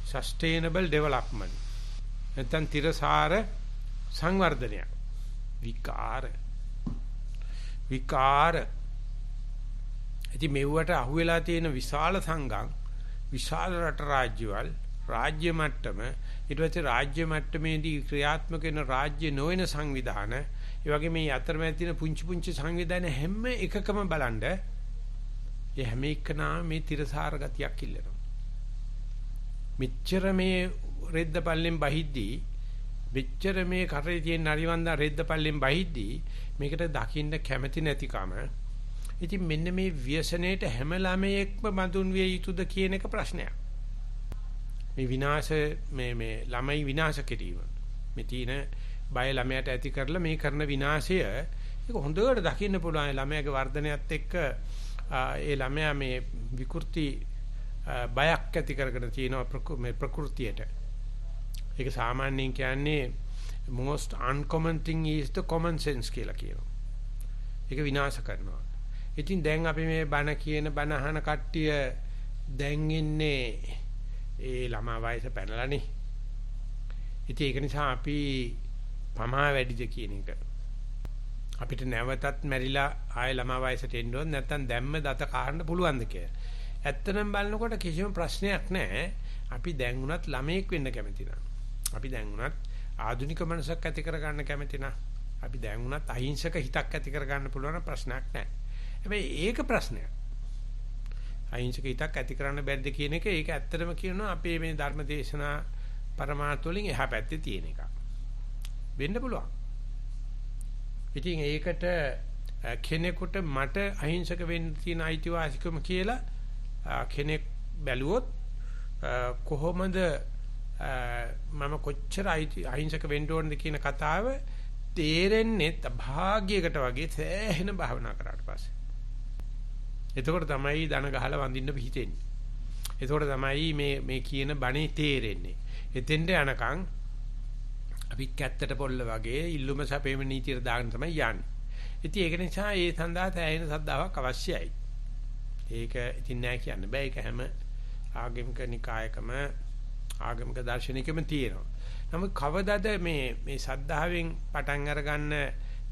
sustainable development. නැත්නම් තිරසාර සංවර්ධනයක්. විකාර ඉතින් මෙව්වට අහුවෙලා තියෙන විශාල සංඝම් විශාල රට රාජ්‍යවල රාජ්‍ය මට්ටම ඊට පස්සේ රාජ්‍ය මට්ටමේදී ක්‍රියාත්මක වෙන රාජ්‍ය නොවන සංවිධාන ඒ වගේ මේ අතරමැද තියෙන පුංචි සංවිධාන හැම එකකම බලන්න ඒ හැම එකනම මේ තිරසාර ගතියක් ඉල්ලනවා මෙච්චර මේ රෙද්ද පල්ලෙන් බහිද්දී මෙච්චර මේ කරේ තියෙන නරිවන්දා රෙද්ද පල්ලෙන් බහිද්දී මේකට දකින්න කැමැති නැතිකම ඉතින් මෙන්න මේ ව්‍යසනයේට හැම ළමයෙක්ම බඳුන් විය යුතුද කියන එක ප්‍රශ්නයක්. මේ විනාශ මේ ළමයි විනාශ කිරීම. මේ තියෙන බය ළමයට ඇති කරලා මේ කරන විනාශය ඒක හොඳට දකින්න පුළුවන් ළමයාගේ වර්ධනයත් එක්ක ඒ ළමයා මේ විකෘති බයක් ඇති කරගෙන තියෙනවා මේ ප්‍රകൃතියට. ඒක සාමාන්‍යයෙන් කියන්නේ most uncommon thing is the common sense කියලා කියනවා. ඒක විනාශ කරනවා. ඉතින් දැන් අපි මේ බණ කියන බණ අහන කට්ටිය දැන් ඉන්නේ ඒ ළමා වයස පැනලානේ. ඉතින් ඒක නිසා අපි පමා වැඩිද කියන එක. අපිට නැවතත් මැරිලා ආයෙ ළමා වයසට එන්න ඕන නැත්නම් දැම්ම දත කාන්න පුළුවන්ද කියලා. ඇත්තනම් බලනකොට කිසිම ප්‍රශ්නයක් නැහැ. අපි දැන් උනත් ළමෙක් වෙන්න කැමති නා. අපි දැන් උනත් ආධුනික මනසක් ඇති කරගන්න කැමති නා. අපි දැන් උනත් අහිංසක හිතක් ඇති කරගන්න පුළුවන් ප්‍රශ්නයක් නැහැ. හැබැයි ඒක ප්‍රශ්නයක්. අහිංසක හිතක් ඇති කරන්න බැරිද කියන එක ඒක ඇත්තටම කියනවා අපේ මේ ධර්ම දේශනා පරමාර්ථ වලින් එහා පැත්තේ තියෙන එක. වෙන්න පුළුවන්. ඉතින් ඒකට කෙනෙකුට මට අහිංසක වෙන්න තියෙන අයිතිවාසිකම කියලා කෙනෙක් බැලුවොත් කොහොමද මම කොච්චර අහිංසක වෙන්න ඕනද කියන කතාව තේරෙන්නේ භාග්‍යයකට වගේ සෑහෙන භාවනා කරාට පස්සේ. එතකොට තමයි දන ගහලා වඳින්න පිහිටෙන්නේ. එතකොට තමයි මේ කියන බණේ තේරෙන්නේ. එතෙන්ට යනකම් අපි කැත්තට පොල්ල වගේ ඉල්ලුම සැපේම නීතියට දාගෙන තමයි යන්නේ. ඉතින් ඒක නිසා ඒ සඳහා තැයෙන සද්ධාාවක් අවශ්‍යයි. ඒක ඉතින් නෑ කියන්න බෑ. ඒක හැම ආගමික නිකායකම ආගමික දාර්ශනිකෙම තියෙනවා. නමුත් කවදාද මේ සද්ධාවෙන් පටන් අරගන්න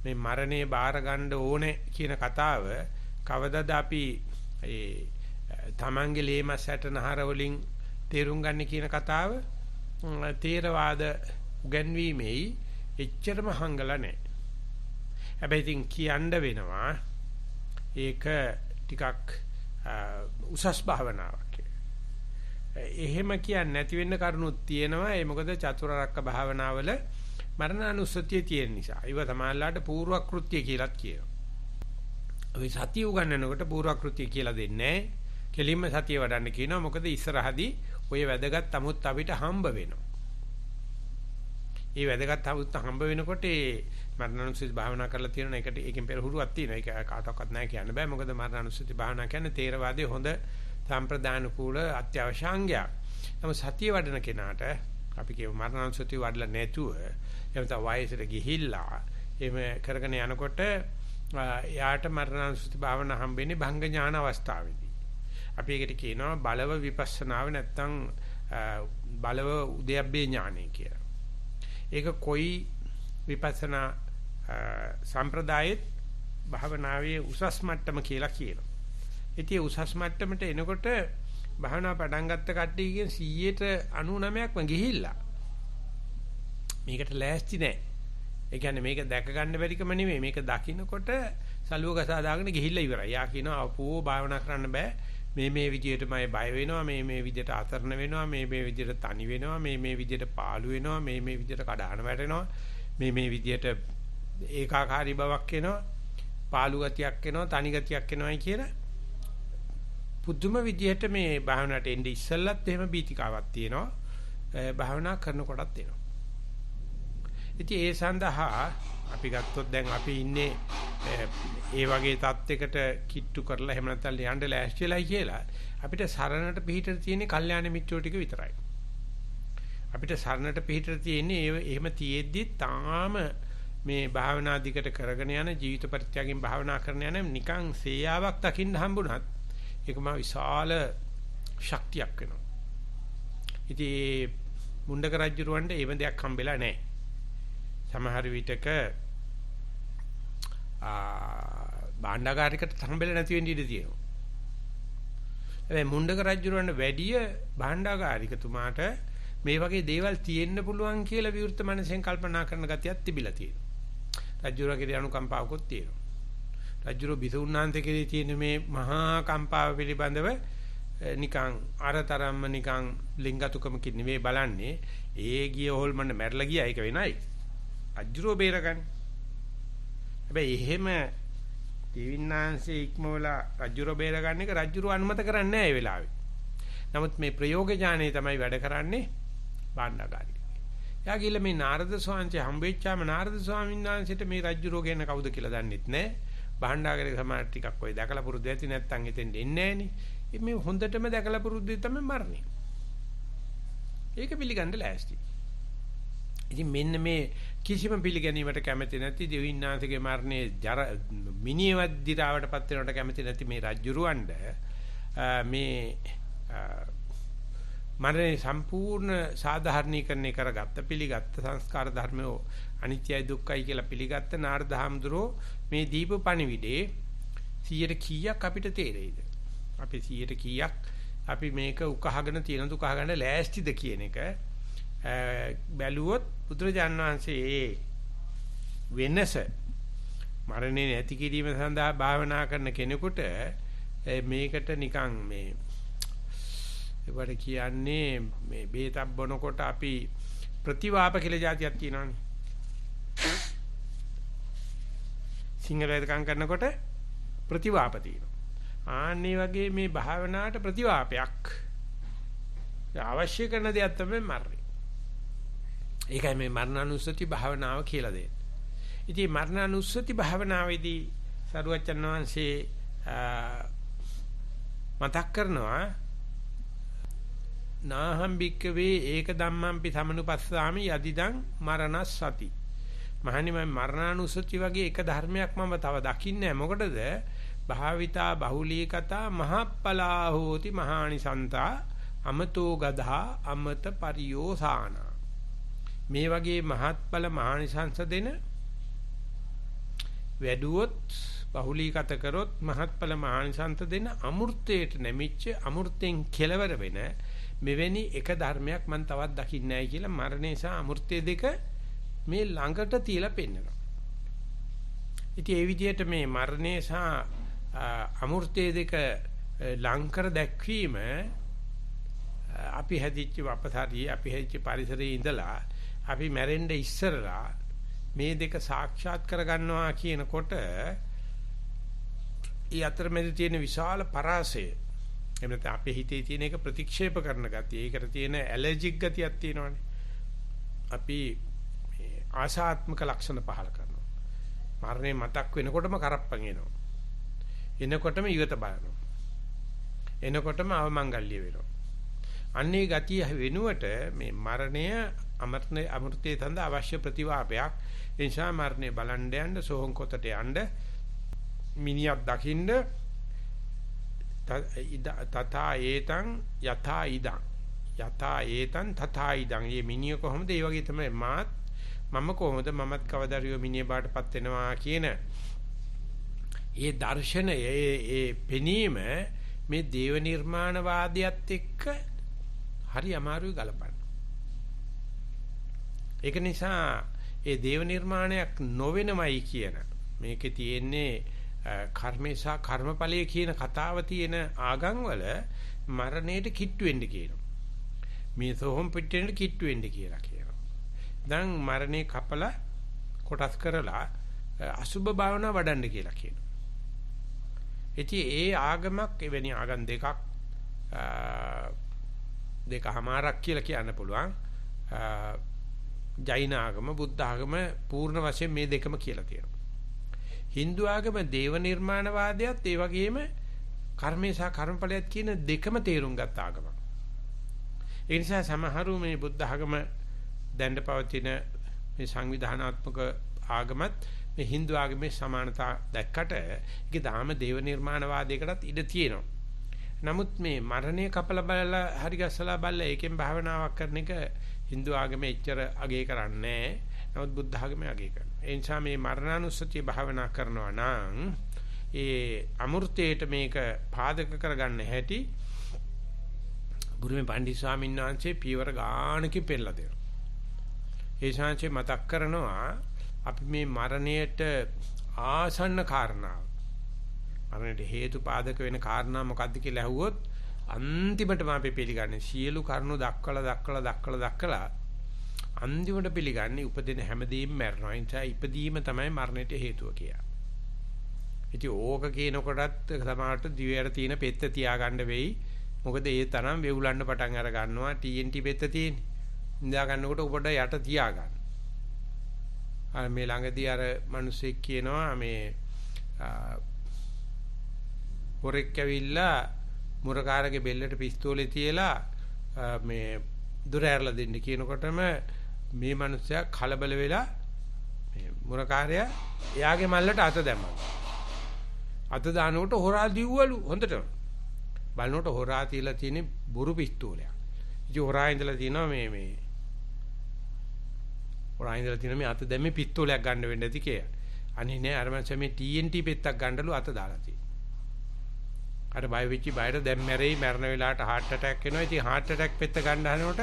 මේ මරණය බාර ගන්න ඕනේ කියන කතාව කවදාද අපි ඒ තමන්ගේ ලේමස් හැටනහර වලින් තේරුම් ගන්න කියන කතාව තේරවාද උගන්වීමේ එච්චරම හංගලා නැහැ. හැබැයි ඉතින් කියන්න වෙනවා ඒක ටිකක් උසස් භාවනාවක්. එහෙම කියන්නේ නැති වෙන්න කරුණුත් තියෙනවා. ඒ මොකද චතුරාර්යක භාවනාවල මරණානුස්සතිය තියෙන නිසා. ඒව තමයිලාට පූර්වක්‍ෘත්‍ය කියලාත් කියනවා. ඔය සතිය උගන්වනකොට පූර්වක්‍ෘත්‍ය කියලා දෙන්නේ නැහැ. කෙලින්ම සතිය වඩන්න කියනවා. මොකද ඉස්සරහදී ඔය වැදගත් 아무ත් අපිට හම්බ වෙනවා. ඒ වැදගත් 아무ත් හම්බ වෙනකොට ඒ මරණානුස්සති භාවනා කරලා තියෙන එකට ඒකෙන් පෙරහුරුවක් තියෙනවා. ඒක කාටවත් නැහැ කියන්න බෑ. මොකද මරණානුස්සති භාවනා කියන්නේ තේරවාදයේ හොඳ සම්ප්‍රදාන කූල අත්‍යවශ්‍ය අංගයක්. නමුත් සතිය වඩන කෙනාට අපි කියමු මරණානුස්සතිය වඩලා නැතුව එතන වයසට ගිහිල්ලා එමෙ කරගෙන යනකොට යාට මරණානුස්සති භාවනා හම්බෙන්නේ භංග ඥාන අවස්ථාවේදී. අපි ඒකට කියනවා බලව විපස්සනාව නැත්නම් බලව උද්‍යප්පේ ඥානය කියලා. ඒක කොයි විපස්සනා සම්ප්‍රදායෙත් භාවනාවේ උසස් මට්ටම කියලා කියනවා. ඉතින් උසස් මට්ටමට එනකොට භාවනා පටන් ගත්ත කට්ටියගෙන් 99%ක්ම ගිහිල්ලා. මේකට ලෑස්ති නැහැ. ඒ කියන්නේ මේක දැක ගන්න බැරිකම නෙමෙයි. මේක දකින්නකොට සලුව ගසා දාගෙන ගිහිල්ලා ඉවරයි. යා කියනවා අපෝ භාවනා කරන්න බෑ. මේ විදියටමයි බය වෙනවා. මේ විදියට අතරන වෙනවා. මේ විදියට තනි වෙනවා. මේ විදියට පාළු වෙනවා. මේ විදියට කඩාන වැටෙනවා. මේ විදියට ඒකාකාරී බවක් එනවා. පාළු ගතියක් එනවා. තනි ගතියක් එනවායි කියලා පුදුම විදියට මේ භාවනාවට එන්නේ ඉස්සෙල්ලත් එහෙම බීතිකාවක් තියෙනවා. භාවනා කරනකොටත් එනවා. ඉතින් ඒ සඳහා අපි ගත්තොත් දැන් අපි ඉන්නේ ඒ වගේ තත්යකට කිට්ටු කරලා එහෙම නැත්නම් යන්න ලෑස්තිලයි කියලා අපිට සරණට පිටිට තියෙන කල්යාණ මිත්‍රෝ ටික විතරයි. අපිට සරණට පිටිට තියෙන්නේ එහෙම තියෙද්දි තාම මේ භාවනා දිකට කරගෙන යන ජීවිත පරිත්‍යාගයෙන් භාවනා කරන යන නිකන් සේයාවක් දකින්න හම්බුණත් ඒක මා විශාල ශක්තියක් වෙනවා. ඉතින් මුණ්ඩක රජුරවන්ට ඒව දෙයක් හම්බෙලා නැහැ. සමහර විටක භාණ්ඩාගාරිකට හම්බෙලා නැති වෙන්න ඉඩ තියෙනවා. හැබැයි මුණ්ඩක රජුරවන්ට වැඩිය භාණ්ඩාගාරිකතුමාට මේ වගේ දේවල් තියෙන්න පුළුවන් කියලා විවෘත මනසෙන් කල්පනා කරන ගතියක් තිබිලා තියෙනවා. රජුරගේ අනුකම්පාවකුත් තියෙනවා. රජුරෝ බිසුණාන්ත කෙරේ තියෙන මේ මහා කම්පාව පිළිබඳව නිකන් අරතරම්ම නිකන් ලිංගතුකමකින් නෙවෙයි බලන්නේ. ඒ ගිය හොල්මන්න මැරලා ගියා ඒක වෙනයි. රජුරෝ බේරගන්න. හැබැයි එහෙම දෙවින්නාංශේ ඉක්මවලා රජුරෝ බේරගන්න එක රජුරෝ අනුමත කරන්නේ නැහැ ඒ වෙලාවේ. නමුත් මේ ප්‍රයෝග ඥානය තමයි වැඩ කරන්නේ භාණ්ඩාගාරික. යා ගිහලා මේ නාරද ස්වාමීන් හම්බෙච්චාම නාරද ස්වාමීන් වහන්සේට මේ රජුරෝ ගැන කවුද කියලා දන්නෙත් නැහැ. භාණ්ඩාගාරික සමාජ ටිකක් ඔය දැකලා පුරුදු ඇති නැත්තම් එතෙන් දෙන්නේ නැහනේ. මේ හොඳටම දැකලා පුරුදු තමයි මරණය. ඒක පිළිගන්න ලෑස්ති. ඉතින් මෙන්න මේ කිසිම පිළිගැනීමට කැමති නැති දෙවින්නාථගේ මරණයේ මිනියවත් දිරාවටපත් වෙනවට කැමති නැති මේ රජුරවණ්ඩ මේ මරණය සම්පූර්ණ සාධාරණීකරණය කරගත්ත පිළිගත්ත සංස්කාර ධර්මෝ අනිත්‍යයි දුක්ඛයි කියලා පිළිගත්ත නාරද හාමුදුරෝ මේ දීප පණිවිඩේ 100ට කීයක් අපිට තේරෙයිද? අපි 100ට කීයක් අපි මේක උකහාගෙන තියෙනද උකහාගන්න ලෑස්තිද කියන එක බැලුවොත් බුදුරජාණන් වහන්සේ ඒ වෙනස මරණය නැති කිරීම සඳහා භාවනා කරන කෙනෙකුට මේකට නිකන් මේ ඒවට කියන්නේ මේ බේතක් බොනකොට අපි ප්‍රතිවාප කියලා જાතියක් තියෙනවානේ. සිංහල වෙදකම් කරනකොට ප්‍රතිවාප තියෙනවා. ආන්නේ වගේ මේ භාවනාවට ප්‍රතිවාපයක් අවශ්‍ය කරන දෙයක් තමයි මරණය. ඒකයි මේ මරණානුස්සති භාවනාව කියලා දෙන්නේ. ඉතින් මරණානුස්සති භාවනාවේදී සරුවචන් වහන්සේ මතක් කරනවා නාහම් භික්කවේ ඒක ධම්මම්පි සමනුපස්සාමි යදිදං මරණස්සති. මහණනි මම මරණානුස්සති වගේ එක ධර්මයක් මම තව දකින්නේ නැහැ. මොකටද? භාවිතා බහුලීකතා මහප්පලා හෝති මහානිසන්තා අමතෝ ගදා අමත පරියෝසාන. මේ වගේ මහත්ඵල මහානිසංස දෙන වැඩුවොත් බහුලීකත කරොත් මහත්ඵල මහානිසංස දෙන අමෘතයට නැමිච්ච අමෘතෙන් කෙලවර වෙන මෙවැනි එක ධර්මයක් මම තවත් දකින්නේ නැහැ කියලා මරණය සහ අමෘතය දෙක මේ ළඟට තියලා පෙන්නනවා. ඉතින් ඒ විදිහට මේ මරණය සහ අමෘතය දෙක ලංකර දැක්වීම අපි හැදිච්ච වපසාරිය අපි හැදිච්ච පරිසරයේ ඉඳලා අපි මැරෙන්න ඉස්සරලා මේ දෙක සාක්ෂාත් කරගන්නවා කියනකොට ඒ අතරමැද තියෙන විශාල පරාසය එහෙම නැත්නම් අපේ හිතේ තියෙන එක ප්‍රතික්ෂේප කරන ගතිය. ඒකට තියෙන ඇලර්ජික් ගතියක් තියෙනවානේ. අපි මේ ආශාත්මක ලක්ෂණ පහල කරනවා. මරණය මතක් වෙනකොටම කරප්පන් එනවා. එනකොටම ඉවත බලනවා. එනකොටම අවමංගල්‍ය වෙනවා. අන්නේ ගතිය වෙනුවට මේ මරණය අමෘතයේ තඳ අවශ්‍ය ප්‍රතිවාපයක්. ඒ නිසා මරණය බලන්න යන්න සෝහන් කොටට යන්න මිනියක් දකින්න තථා ඒතං යථා ඉදං යථා ඒතං තථා ඉදං. මේ මිනිය කොහොමද? ඒ වගේ තමයි මාත් මම කොහොමද මමත් කවදරියෝ මිනිය බාටපත් වෙනවා කියන ඒ දර්ශනය ඒ පෙනීම මේ දේව නිර්මාණවාදයත් එක්ක හරි අමාරුයි ගලපන්න. ඒක නිසා ඒ දේව නිර්මාණයක් නොවෙනමයි කියන මේකේ තියෙන්නේ කර්මේසා කර්මඵලයේ කියන කතාව තියෙන ආගම් වල මරණයට කිට්ටු වෙන්න කියනවා. මේ සෝහම් පිටින් කිට්ටු වෙන්න කියලා කියනවා. දැන් මරණේ කපලා කොටස් කරලා අසුබ භාවනා වඩන්න කියලා කියනවා. ඉතින් ඒ ආගමක් එවැනි ආගම් දෙකමාරක් කියලා කියන්න පුළුවන්. ජෛන ආගම බුද්ධ ආගම පූර්ණ වශයෙන් මේ දෙකම කියලා තියෙනවා. Hindu ආගම දේව නිර්මාණවාදයත් ඒ වගේම කර්මේ සහ කර්මඵලයක් කියන දෙකම තේරුම් ගත් ආගමක්. ඒ නිසා සමහරු මේ බුද්ධ ආගම දැන්න පවතින මේ සංවිධානාත්මක ආගමත් මේ Hindu ආගමේ සමානතා දැක්කට ඒකේ දාම දේව නිර්මාණවාදයකටත් ඉඩ තියෙනවා. නමුත් මේ මරණය කපලා බලලා හරි ගස්සලා බලලා ඒකෙන් භාවනාවක් කරන එක Hindu ආගමේ එච්චර අගය කරන්නේ නැහැ. නමුත් බුද්ධ ආගමේ අගය කරනවා. ඒ නිසා මේ මරණානුස්සතිය භාවනා කරනවා නම් ඒ අමෘතයට මේක පාදක කරගන්න හැටි බුරුමේ පණ්ඩිත ස්වාමීන් වහන්සේ පියවර ගානකින් පෙන්නලා දෙනවා. ඒ ශාංශේ මතක් කරනවා අපි මේ මරණයට ආසන්න කාරණා මරණයට හේතු පාදක වෙන කාරණා මොකක්ද කියලා ඇහුවොත් අන්තිමටම අපි පිළිගන්නේ සියලු කරුණු දක්වලා අන්තිමට පිළිගන්නේ උපදින හැමදේම මරනවා. ඒ නිසා ඉපදීම තමයි මරණයට හේතුව කියලා. ඉතින් ඕක කියනකොටත් සමහරට දිවයට තියෙන පෙත්ත තියාගන්න වෙයි. මොකද ඒ තරම් වෙවුලන්න පටන් අර ගන්නවා TNT පෙත්ත තියෙන්නේ. ඉඳා ගන්නකොට උඩ යට තියාගන්න. අර මේ ළඟදී අර මිනිස්සෙක් කියනවා මේ හොරෙක් ඇවිල්ලා මුරකාරගේ බෙල්ලට පිස්තෝලේ තියලා මේ දුර ඇරලා දෙන්න කියනකොටම මේ මිනිස්සයා කලබල වෙලා මේ මුරකාරයා එයාගේ මල්ලට අත දැම්මා. අත දානකොට හොරා දිව්වලු හොඳට. බලනකොට හොරා තියලා තියෙන බොරු පිස්තෝලයක්. ඉතින් හොරා ඉඳලා තිනවා මේ හොරා ඉඳලා තිනවා මේ අත දැම්මේ පිස්තෝලයක් ගන්න වෙන්න ඇති කියලා. අනේ නෑ අර මං මේ TNT පෙත්තක් ගන්නලු අත දාලා තියෙනවා. අර බය වෙච්චි බයට දැන් මැරෙයි මරණ වෙලාවට heart attack එනවා. ඉතින් heart attack පෙත්ත ගන්න හදනකොට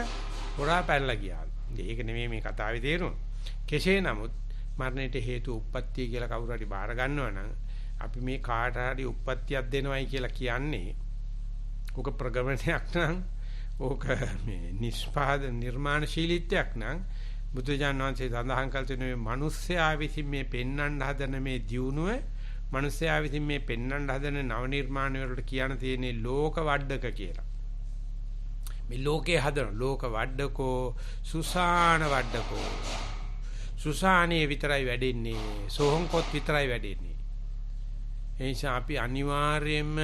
හොරා පැනලා ගියා. ඒක නෙමෙයි මේ කතාවේ තේරුම. කෙසේ නමුත් මරණයට හේතු උප්පත්තිය කියලා කවුරු හරි බාර ගන්නවා නම් අපි මේ කාට හරි උප්පත්තියක් දෙනවයි කියලා කියන්නේ ඕක ප්‍රගමනයක් නම් ඕක මේ නිෂ්පාද නිර්මාණශීලීත්වයක් නම් බුදුජානක වහන්සේ සඳහන් කළ තියෙන මේ මිනිස්යා විසින් මේ පෙන්වන්න හදන මේ දියුණුව මිනිස්යා විසින් මේ පෙන්වන්න හදන නව නිර්මාණ වලට කියන තියෙන ලෝක වඩක කියලා. මේ ලෝකේ හදන ලෝක වඩකෝ සුසාන වඩකෝ සුසානේ විතරයි වැඩෙන්නේ සෝහංකොත් විතරයි වැඩෙන්නේ. ඒ නිසා අපි අනිවාර්යයෙන්ම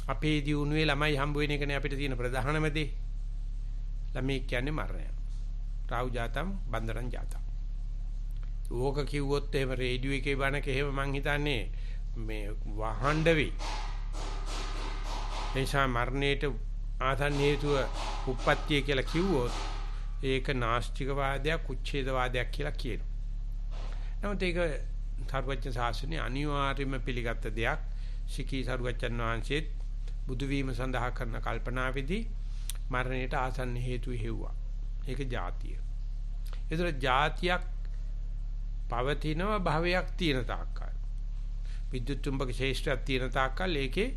අපේ දියුණුවේ ළමයි හම්බ වෙන එකනේ අපිට තියෙන ප්‍රධානම දේ. ළමයි කියන්නේ මරණය. රාහු ජාතම් බන්දරන් ජාතම්. ඕක කිව්වොත් එහෙම රේඩියෝ එකේ බණක එහෙම මං හිතන්නේ මේ වහඬ වෙයි. එනිසා මරණයට ආසන්න හේතුව උප්පත්තිය කියලා කිව්වොත් ඒක නාස්තිකවාදයක් උච්ඡේදවාදයක් කියලා කියනවා. නමුත් ඒක සර්වඥ ශාසනයේ අනිවාර්යයෙන්ම පිළිගත් දෙයක්. ශිකී සර්වඥ වහන්සේත් බුදු වීම සඳහා කරන කල්පනාවේදී මරණයට ආසන්න හේතු හේවුවා. ඒක ಜಾතිය. ඒතර ಜಾතියක් පවතිනව භවයක් තියෙන තාක්කල්. විද්‍යුත් චුම්බක ශේෂ්ත්‍රයක් තියෙන තාක්කල් ඒකේ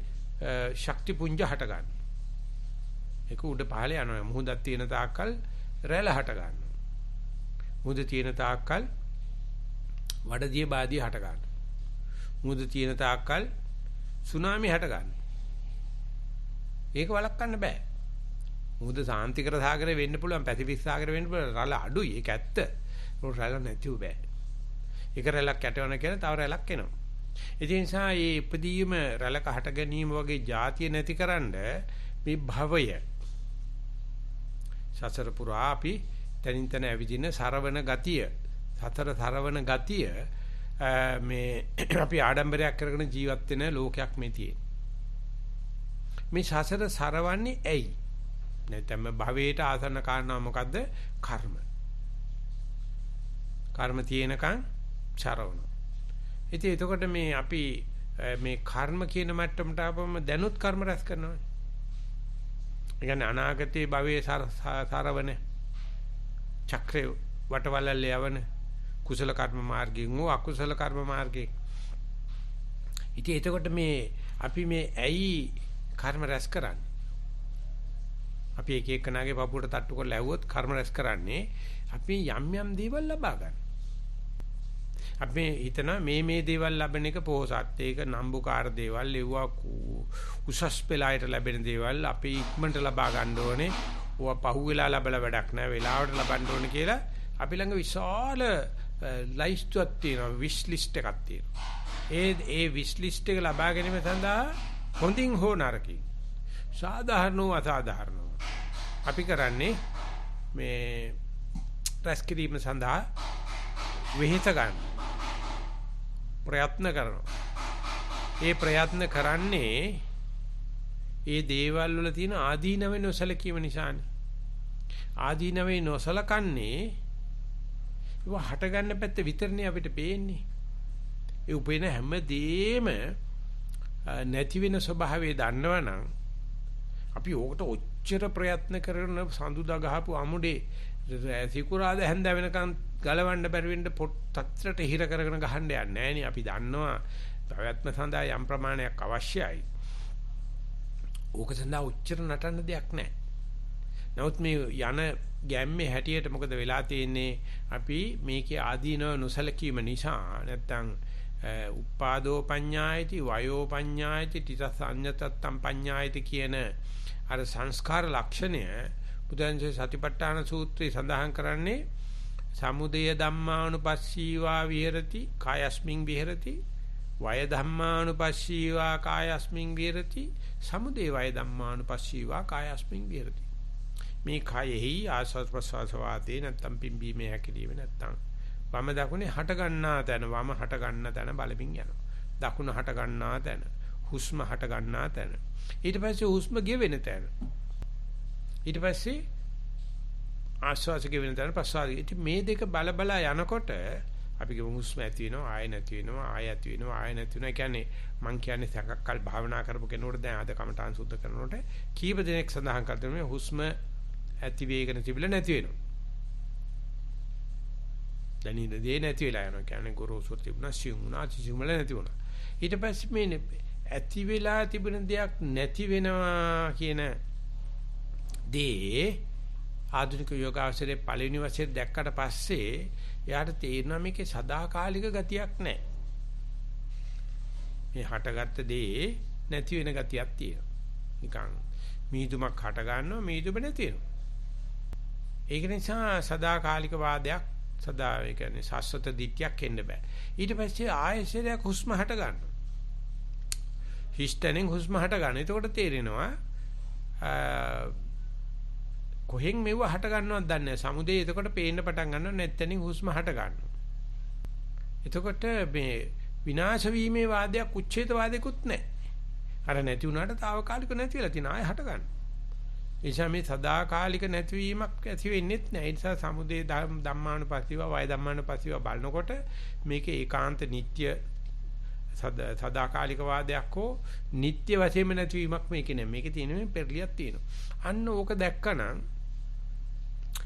ශක්ති පුංජ හට ගන්නවා. ඒක උඩ පහළ යනවා. මුහුදක් තියෙන තාක්කල් රැළ හට ගන්නවා. මුහුද තියෙන තාක්කල් වඩදිය බාදිය හට ගන්නවා. මුහුද තියෙන තාක්කල් සුනාමි හට ගන්නවා. ඒක වළක්වන්න බෑ. මුහුද සාන්තිකර සාගරේ වෙන්න පුළුවන්, පැසිෆික් සාගරේ වෙන්න පුළුවන්. රළ අඩුයි. ඒක ඇත්ත. ඒක රළ නැතිව බෑ. එක රැලක් යටවන කියන තව රැලක් එනවා. ඒ නිසා මේ ඉපදීම රැලක හට ගැනීම වගේ જાතිය නැතිකරන්න මේ භවය සසර පුරා අපි තනින් තන ඇවිදින සරවන ගතිය සතර සරවන ගතිය මේ අපි ආඩම්බරයක් කරගෙන ජීවත් වෙන ලෝකයක් මේ තියෙන. මේ සසර සරවන්නේ ඇයි? නැත්නම් භවයට ආසන්න කාරණා මොකද්ද? කර්ම. කර්ම තියෙනකන් සරවන. ඉතින් එතකොට මේ අපි මේ කර්ම කියන මට්ටමට ආපම දැනුත් කර්ම රැස් කරනවා. ඒ කියන්නේ අනාගතයේ භවයේ සරවන චක්‍රේ වටවලල්ල යවන කුසල කර්ම මාර්ගයෙන් හෝ අකුසල කර්ම මාර්ගයෙන්. ඉතින් එතකොට මේ අපි මේ ඇයි කර්ම රැස් කරන්නේ? අපි එක එකනාගේ පපුවට තට්ටු කරලා ඇහුවොත් කර්ම රැස් කරන්නේ අපි යම් යම් දේවල් ලබා ගන්න. අපි හිතනවා මේ දේවල් ලැබෙන එක පොහසත්. ඒක නම්බුකාර දේවල්, ඒවා උසස් පෙළායට ලැබෙන දේවල් අපි ඉක්මනට ලබා ගන්න ඕනේ. ඕවා පහුවෙලා ලැබලා වැඩක් නැහැ. වෙලාවට ලබන්න ඕනේ කියලා අපි ළඟ විශාල ලයිස්ට්ුවක් තියෙනවා, විශ් ලිස්ට් එකක් තියෙනවා. ඒ විශ් ලිස්ට් එක ලබා ගැනීම සඳහා හොඳින් හෝ නරකින්, සාධාරණව අසාධාරණව අපි කරන්නේ මේ රැස් කිරීම සඳහා වෙහෙස ගන්න ප්‍රයත්න කරනවා. ඒ ප්‍රයත්න කරන්නේ ඒ දේවල් වල තියෙන ආදීනව නොසලකීම නිසානේ. ආදීනවේ නොසලකන්නේ ඒව හට ගන්න පැත්ත විතරනේ අපිට පේන්නේ. ඒ උපේන හැමදේම නැති වෙන ස්වභාවය දන්නවනම් අපි ඕකට ඔච්චර ප්‍රයත්න කරන සඳුදා ගහපු අමුඩේ සිකුරාද හැන්ද වෙනකන් ගලවන්න බැරි වෙන්න පොත් තත්‍රට හිර කරගෙන ගහන්න යන්නේ නෑනේ. අපි දන්නවා පැවැත්ම සඳහා යම් ප්‍රමාණයක් අවශ්‍යයි. ඕක සඳහා උච්චර නටන්න දෙයක් නැහැ. නමුත් මේ යන ගැම්මේ හැටියට මොකද වෙලා තියෙන්නේ? අපි මේකේ ආදීනව නොසලකීම නිසා නැත්තම් උපාදෝ පඤ්ඤායති වයෝ පඤ්ඤායති තිසඤ්ඤතත්තම් පඤ්ඤායති කියන අර සංස්කාර ලක්ෂණය බුදුන්සේ සතිපට්ඨාන සූත්‍රයේ සඳහන් කරන්නේ සමුදය ධම්මානුපස්සීවා විහෙරති කායස්මින් විහෙරති වය ධම්මානුපස්සීවා කායස්මින් විහෙරති සමුදය වය ධම්මානුපස්සීවා කායස්මින් විහෙරති. මේ කයෙහි ආස්වාද ප්‍රසවාස වාතේ නැත්තම් පිම්බීමේ හැකිලිම නැත්තම් වම දකුණේ හට ගන්නා තැන වම හට ගන්න තැන බලමින් යනවා. දකුණ හට ගන්නා තැන හුස්ම හට ගන්නා තැන ඊට පස්සේ හුස්ම ගෙවෙන තැන ඊට පස්සේ ආස්වාද ගෙවෙන තැන ප්‍රසවාස. ඉතින් මේ දෙක බල බල යනකොට අපි කියමු හුස්ම ඇති වෙනවා ආය නැති වෙනවා ආය ඇති වෙනවා ආය නැති වෙනවා. කියන්නේ මං කියන්නේ සකක්කල් භාවනා කරපු කෙනෙකුට දැන් අද කමඨාන් සුද්ධ කරනකොට කීප දෙනෙක් සඳහන් කරනවා මේ හුස්ම ඇති වේගන තිබිලා නැති වෙනවා. දැනින දේ නැති වෙලා යනවා. කියන්නේ ගොරෝසු තිබුණා සිවුණා සිවුමල නැති වුණා. ඊට පස්සේ මේ ඇති වෙලා තිබෙන දෙයක් නැති වෙනවා කියන දේ ආධුනික යෝගාවචරයේ පළවෙනි වශයෙන් දැක්කට පස්සේ එයාට තේරෙනවා මේකේ සදාකාලික ගතියක් නැහැ. මේ හටගත්ත දේ නැති වෙන ගතියක් තියෙනවා. නිකන් මීදුමක් හට ගන්නවා මීදුම නැති වෙනවා. ඒක නිසා සදාකාලික වාදයක් සදා ඒ කියන්නේ සාස්වත දිට්ඨියක් එන්න බෑ. ඊට පස්සේ ආයෙසරයක් හුස්ම හට ගන්නවා. හිස්තනෙන් හුස්ම හට ගන්න. එතකොට තේරෙනවා කොහෙන් මෙව හට ගන්නවද දන්නේ නැහැ. සමුදේ එතකොට පේන්න පටන් ගන්නවා නැත්නම් හුස්ම හට ගන්නවා. එතකොට මේ විනාශ වීමේ වාදයක් උච්ඡේද වාදයක්වත් නැහැ. අර නැති වුණාට తాවකාලික නැති වෙලා තියෙන ආයෙ හට ගන්න. ඒ නිසා මේ සදාකාලික නැතිවීමක් ඇති වෙන්නේත් නැහැ. ඒ නිසා සමුදේ ධම්මානුපස්සීව වය ධම්මානුපස්සීව බලනකොට මේක ඒකාන්ත නিত্য සදාකාලික වාදයක් හෝ නিত্য වශයෙන්ම නැතිවීමක් මේකේ නෑ. මේකේ තියෙන මේ පෙරලියක් තියෙනවා. අන්න ඕක දැක්කනම්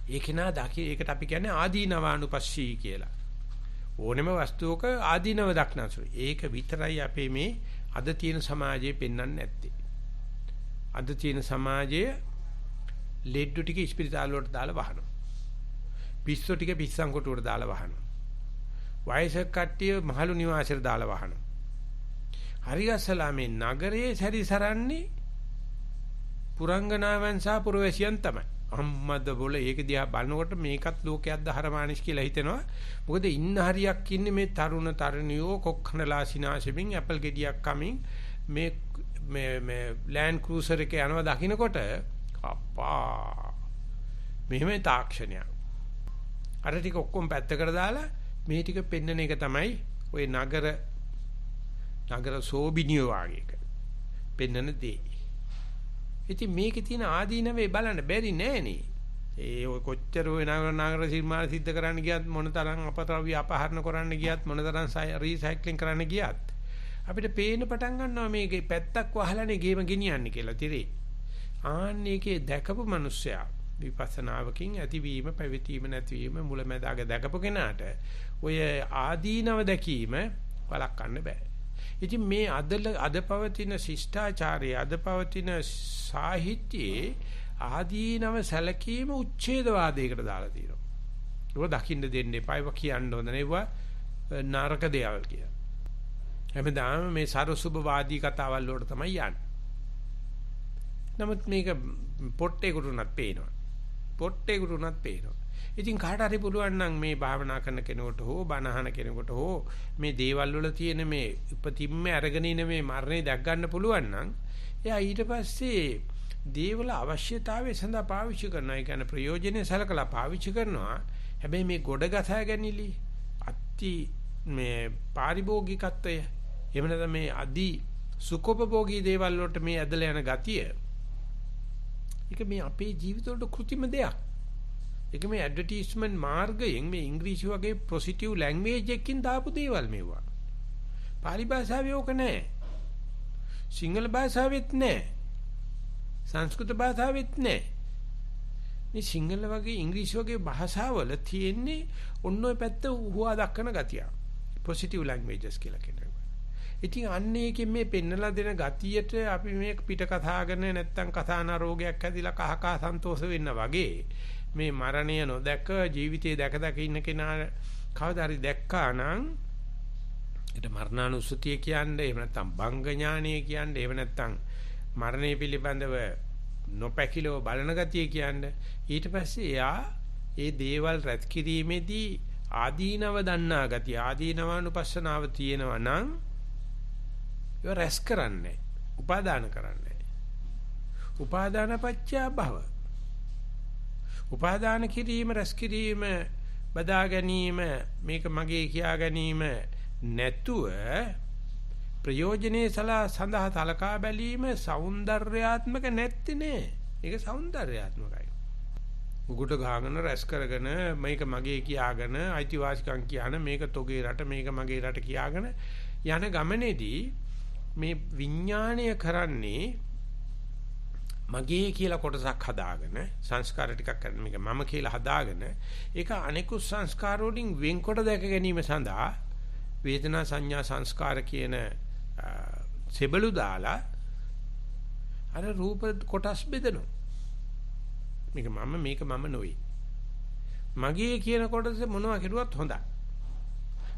ඒක නා දකි ඒකට අපි කියන්නේ ආදීනවානුපස්සී කියලා. ඕනෙම වස්තුවක ආදීනව දක්නසුයි. ඒක විතරයි අපේ මේ අද තියෙන සමාජයේ පෙන්වන්නේ නැත්තේ. අද තියෙන සමාජයේ ලෙඩ්ඩු ටික ඉස්පිරිතාල වලට දාලා වහනවා. පිස්සු ටික පිස්සන් කොටුවට දාලා වහනවා. වයසක කට්ටිය මහලු නිවාසෙට දාලා වහනවා. හරියස්සලා මේ නගරයේ සැරිසරන්නේ පුරංගනාවන් සහ පුරවැසියන් තමයි. අම්මද බොල ඒක දිහා බලනකොට මේකත් ලෝකයක් දහරමානිස් කියලා හිතෙනවා. මොකද ඉන්න හරියක් ඉන්නේ මේ තරුණ තරුණියෝ කොක්කනලා සිනාසෙමින් ඇපල් ගෙඩියක් කමින් මේ ලෑන්ඩ් ක්‍රූසර් එකේ යනවා දකින්නකොට අප්පා මෙහෙම තාක්ෂණයක්. අර ටික ඔක්කොම පැත්තකට දාලා මේ ටික පෙන්නන එක තමයි ওই නගර සෝබිනියෝ වාගේක පෙන්නන දේ. ඉතින් මේකේ තියෙන ආදීනවේ බලන්න බැරි නෑනේ. ඒ ඔය කොච්චර ඔය නගර සිරිමාල සිද්ධ කරන්න ගියත් මොනතරම් අපතරවි අපහරණ කරන්න ගියත් මොනතරම් රීසයික්ලින් කරන්න ගියත් අපිට පේන්න පටන් ගන්නවා මේකේ පැත්තක් වහලානේ ගේම ගෙනියන්නේ කියලා තිරේ. ආන්නේකේ දැකපු මිනිස්සයා විපස්සනාවකින් ඇතිවීම පැවතීම නැතිවීම මුලැමැදාග දැකපු කෙනාට ඔය ආදීනව දැකීම වළක්වන්න බෑ. ඉතින් මේ අද පවතින ශිෂ්ටාචාරය අද පවතින සාහිත්‍යයේ ආදීනව සැලකීම උච්ඡේදවාදයකට දාලා තියෙනවා. ඒක දකින්න දෙන්න එපා. ඒක කියන්න හොඳ නෙවෙයි. නරක දේවල් කියලා. හැමදාම මේ සරසුබවාදී කතාවල් වලට තමයි යන්නේ. නමුත් මේක පොට්ටේකට උනත් පේනවා. පොට්ටේකට උනත් පේනවා. ඉතින් කාට හරි පුළුවන් නම් මේ භාවනා කරන කෙනෙකුට හෝ බණ අහන කෙනෙකුට හෝ මේ දේවල් වල තියෙන මේ උපතින්ම අරගෙන ඉන මේ මරණය දැක් ගන්න පුළුවන් නම් එයා ඊට පස්සේ දේවල අවශ්‍යතාවය සඳහා පාවිච්චි කරනවා. ඒ කියන්නේ ප්‍රයෝජනෙ සලකලා පාවිච්චි කරනවා. හැබැයි මේ ගොඩ ගසා ගැනීමලි අති මේ පාරිභෝගිකත්වය එහෙම නැත්නම් මේ අදි සුඛෝපභෝගී දේවල් වලට මේ ඇදලා යන ගතිය ඒක මේ අපේ ජීවිත වලට කෘත්‍රිම දෙයක්. ඒක මේ ඇඩ්වර්ටයිස්මන්ට් මාර්ගයෙන් මේ ඉංග්‍රීසි වගේ පොසිටිව් ලැන්ග්වේජ් එකකින් දාපු දේවල් මේවා. පාලි භාෂාවේ ඕක නැහැ. සිංහල භාෂාවෙත් නැහැ. සංස්කෘත භාෂාවෙත් නැහැ. මේ සිංහල වගේ ඉංග්‍රීසි වගේ භාෂාවල තියෙන්නේ ඔන්න ඔය පැත්ත හුවා දක්වන ගතිය. පොසිටිව් ලැන්ග්වේජස් කියලා කියනවා. ඉතින් අන්න ඒකෙන් මේ පෙන්නලා දෙන ගතියට අපි මේ පිට කතාගෙන නැත්තම් කතාන රෝගයක් ඇදිලා කහ කහ සන්තෝෂ වෙන්න වගේ මේ මරණය නොදැක ජීවිතේ දැක දැක ඉන්න කෙනා කවදා හරි දැක්කා නම් ඒට මරණානුස්සතිය කියන්නේ එහෙම නැත්තම් බංග ඥානය කියන්නේ එහෙම නැත්තම් මරණය පිළිබඳව නොපැකිලව බලන ගතිය කියන්නේ ඊට පස්සේ එයා ඒ දේවල් රැත් කිරීමේදී ආදීනව දන්නා ගතිය ආදීනවානුපස්සනාව තියෙනවා නම් ඒක රැස් කරන්නේ උපාදාන කරන්නේ උපාදාන පත්‍ය භව උපාදාන කිරීම රැස් කිරීම බදා ගැනීම මේක මගේ කියා ගැනීම නැතුව ප්‍රයෝජනේ සඳහා තලකා බැලීම సౌందర్యාත්මක නැත්තේ නේ. ඒක సౌందర్యාත්මකයි. උගුට ගහගෙන රැස් කරගෙන මේක මගේ කියාගෙන අයිතිවාසිකම් කියන මේක තොගේ රට මේක මගේ රට කියාගෙන යන ගමනේදී මේ විඥාණය කරන්නේ මගේ කියලා කොටසක් හදාගෙන සංස්කාර ටිකක් කරන මේක මම කියලා හදාගෙන ඒක අනිකුත් සංස්කාර වලින් වෙන්කොට දැක ගැනීම සඳහා වේදනා සංඥා සංස්කාර කියන සෙබළු දාලා අර රූප කොටස් බෙදනවා. මේක මම නොවේ. මගේ කියන කොටස මොනවා කෙරුවත් හොඳයි.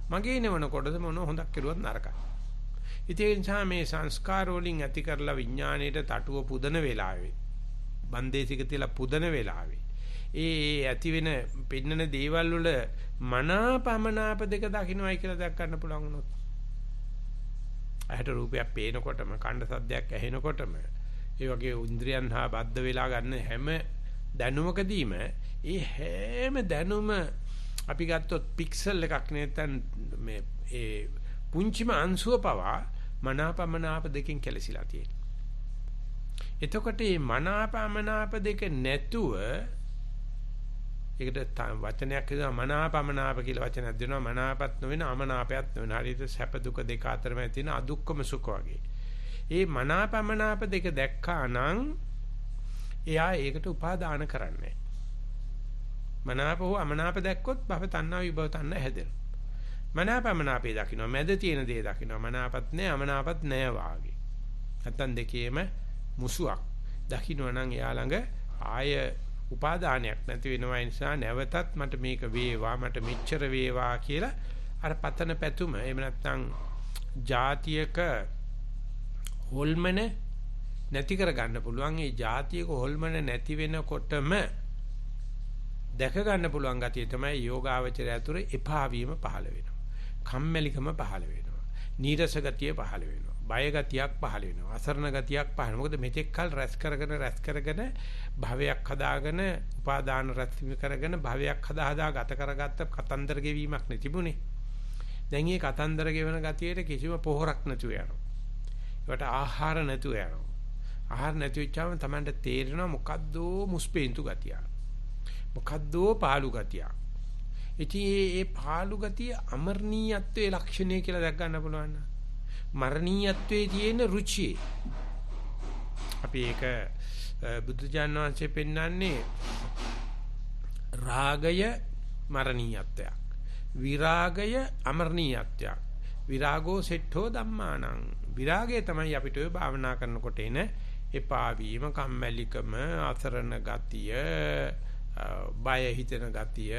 මගේ නෙවන කොටස මොනවා හොඳක් කෙරුවත් නරකයි. ඒ නිසා මේ සංස්කාර වලින් ඇති කරලා විඥාණයට තටුව පුදන වෙලාවේ බන්දේසික තියලා පුදන වෙලාවේ ඒ ඇති වෙන පින්නන දේවල් වල මනාපමනාප දෙක දකින්නයි කියලා දැක් ගන්න පුළුවන් වුණොත් ඇහැට රූපයක් පේනකොටම කණ්ඩ සද්දයක් ඇහෙනකොටම ඒ වගේ ඉන්ද්‍රියන් හා බද්ධ වෙලා ගන්න හැම දැනුමකදීම ඒ හැම දැනුම අපි ගත්තොත් පික්සල් එකක් නැත්නම් මේ ඒ පුංචිම අංශුව පවා මනාපමනාප දෙකෙන් කැලසිලා තියෙනවා. එතකොට මේ මනාපමනාප දෙක නැතුව ඒකට වචනයක් කියනවා මනාපමනාප කියලා වචනයක් දෙනවා. මනාපත් නොවන අමනාපයත් නොවන හරියට සැප දුක දෙක අතරම තියෙන අදුක්කම සුඛ වගේ. ඒ මනාපමනාප දෙක දැක්කා නම් එයා ඒකට උපාදාන කරන්නේ. මනාප හෝ අමනාප දැක්කොත් භව තණ්හා විභව තණ්හා හැදෙනවා. මනාපමනාපේ දකින්න මැද තියෙන දේ දකින්න මනාපත් නෑ අමනාපත් නෑ වාගේ. නැත්තම් දෙකේම මුසුවක් දකින්න නම් එයා ළඟ ආය උපාදානයක් නැති වෙනවා. නිසා නැවතත් මට මේක වේවා මට මෙච්චර වේවා කියලා අර පතන පැතුම එහෙම නැත්තම් જાතියක හොල්මන නැති කර ගන්න පුළුවන්. ඒ જાතියක හොල්මන නැති වෙනකොටම දැක ගන්න පුළුවන් ගතිය තමයි යෝගාවචරය ඇතුළේ එපා වීම පහළ වෙනවා. කම්මැලිකම පහළ වෙනවා. නීරස ගතිය පහළ වෙනවා. බය ගතියක් පහළ වෙනවා. අසරණ ගතියක් පහළ වෙනවා. මොකද මෙතෙක් කල රැස් කරගෙන භවයක් හදාගෙන උපාදාන රැස් කරගෙන භවයක් හදා ගත කරගත්ත කතන්දර ගෙවීමක් නෙතිබුනේ. දැන් මේ කතන්දර ගෙවන ගතියට කිසිම පොහොරක් නැතුව යනවා. ඒකට ආහාර නැතුව යනවා. ආහාර නැති වෙච්චාම Tamanට තේරෙනවා මොකද්ද මුස්පේන්තු ගතිය. මොකද්ද පාළු ගතිය. ඉතින් මේ පාළු ගතිය අමරණීයත්වයේ ලක්ෂණය කියලා දැක් ගන්න පුළුවන්. මරණීයත්වයේ තියෙන රුචිය. අපි ඒක බුදුජානක වහන්සේ පෙන්වන්නේ රාගය මරණීයත්වයක්. විරාගය අමරණීයත්වයක්. විරාගෝ සෙට්ඨෝ ධම්මානං. විරාගය තමයි අපිට ඔය භාවනා කරනකොට එන එපා වීම, කම්මැලිකම, අසරණ ගතිය, බය හිතෙන ගතිය,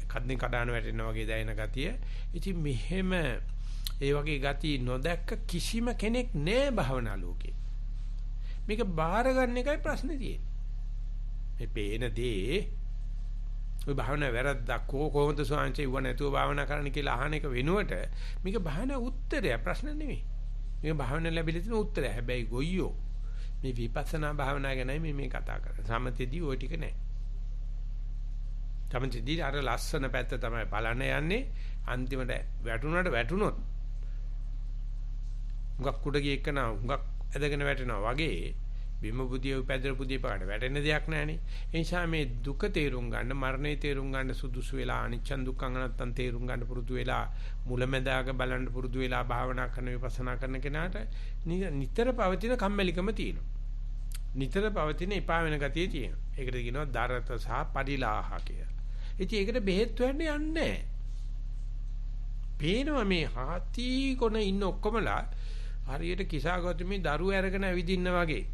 කඩින් කඩාන වැටෙනා වගේ දැනෙන ගතිය. ඉතින් මෙහෙම ඒ වගේ ගති නොදැක්ක කිසිම කෙනෙක් නෑ භවනා ලෝකේ. මේක බාර ගන්න එකයි ප්‍රශ්නේ තියෙන්නේ. මේ පේන දේ ඔය භාවනා වැරද්දක් කොහොමද සෝංශේ ඉව නැතුව භාවනා කරන්න කියලා අහන එක වෙනුවට මේක භාවනා උත්තරය ප්‍රශ්න නෙමෙයි. මේක භාවනා ලැබිලා තියෙන උත්තරය. හැබැයි ගොයියෝ මේ විපස්සනා භාවනා ගැනයි මේ කතා කරන්නේ. සමතේදී ওই ටික නැහැ. සමතේදී අර ලස්සන පැත්ත තමයි බලන්න යන්නේ. අන්තිමට වැටුනොත් හුඟක් කුඩ ගිය එකන හුඟක් ඇදගෙන වැටෙනවා වගේ බිම බුදිය උපැදර බුදිය පාඩ වැටෙන දෙයක් නැහනේ. ඒ නිසා මේ දුක තේරුම් ගන්න, මරණය තේරුම් ගන්න සුදුසු වෙලා අනිච්චන් දුක්ඛං අනත්තං තේරුම් ගන්න පුරුදු වෙලා මුලැමැදාක බලන්න පුරුදු වෙලා භාවනා කරන විපස්සනා කරන කෙනාට නිතර පවතින කම්මැලිකම තියෙනවා. නිතර පවතින එපා වෙන ගතිය තියෙනවා. ඒකට කියනවා දරත සහ පරිලාහ කියලා. ඉතින් ඒකට බෙහෙත් හොයන්න යන්නේ නැහැ. පේනවා මේ හාති කොන ඉන්න ඔක්කොමලා හරියට කිසాగෞතමී දරුව අරගෙන ඇවිදින්න වගේ.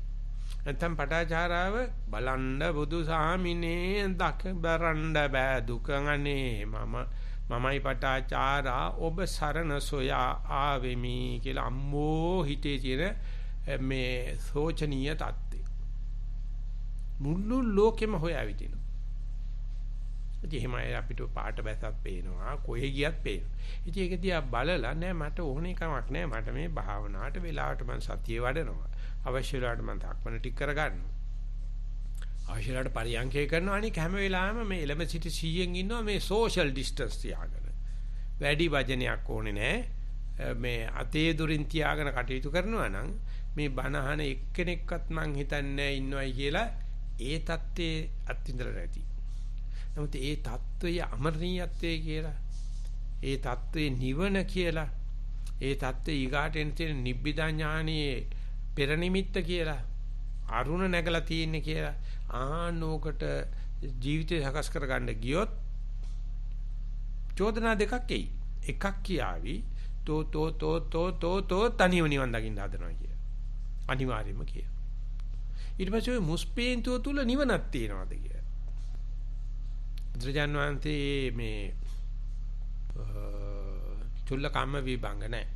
නැත්තම් පටාචාරාව බලන්න බුදු සාමිනේ දක බරන්න බෑ දුකගනේ මමයි පටාචාරා ඔබ සරණ සොයා ආවෙමි කියලා අම්මෝ හිතේ තියෙන මේ සෝචනීය தත්ත්වය මුළු ලෝකෙම හොයාවිදිනවා. ඉතින් එහෙමයි අපිට පාට බැසක් පේනවා කොහෙ ගියත් පේනවා. ඉතින් ඒක දිහා බලලා නෑ මට ඕන එකක් නෑ මට මේ භාවනාවට වෙලාවට මම සතිය වඩනවා. අවශ්‍ය වෙලාවට මම ධක්මන ටික කරගන්නවා. අවශ්‍ය වෙලාවට පරියන්කේ කරනවා. අනික හැම වෙලාවෙම මේ එලම සිටි 100න් ඉන්නවා මේ සෝෂල් ඩිස්ටන්ස් තියාගෙන. වැඩි වචනයක් ඕනේ නෑ. මේ අතේ දුරින් තියාගෙන කටයුතු කරනවා නම් මේ බණහන එක්කෙනෙක්වත් මං හිතන්නේ ඉන්නවයි කියලා ඒ தත්ත්වයේ අත්විඳලා නැති. නමුත් ඒ தত্ত্বයේ අමරණීයත්වයේ කියලා ඒ தত্ত্বයේ නිවන කියලා ඒ தত্ত্වයේ ඊගාට එන තියෙන නිබ්බිදා ඥානයේ පෙර නිමිත්ත කියලා අරුණ නැගලා තියෙන්නේ කියලා ආනෝකට ජීවිතය සකස් කරගන්න ගියොත් චෝදනා දෙකක් එයි. එකක් කියාවි තෝ තනියම නිවන් දකින්න හදනවා කියලා. අනිවාර්යයෙන්ම කියලා. ඊට පස්සේ මුස්පේන්තුව තුල නිවනක් තියෙනවාද කියලා. බුදුරජාන් වහන්සේ මේ චුල්ල කම්ම විභංග නැහැ.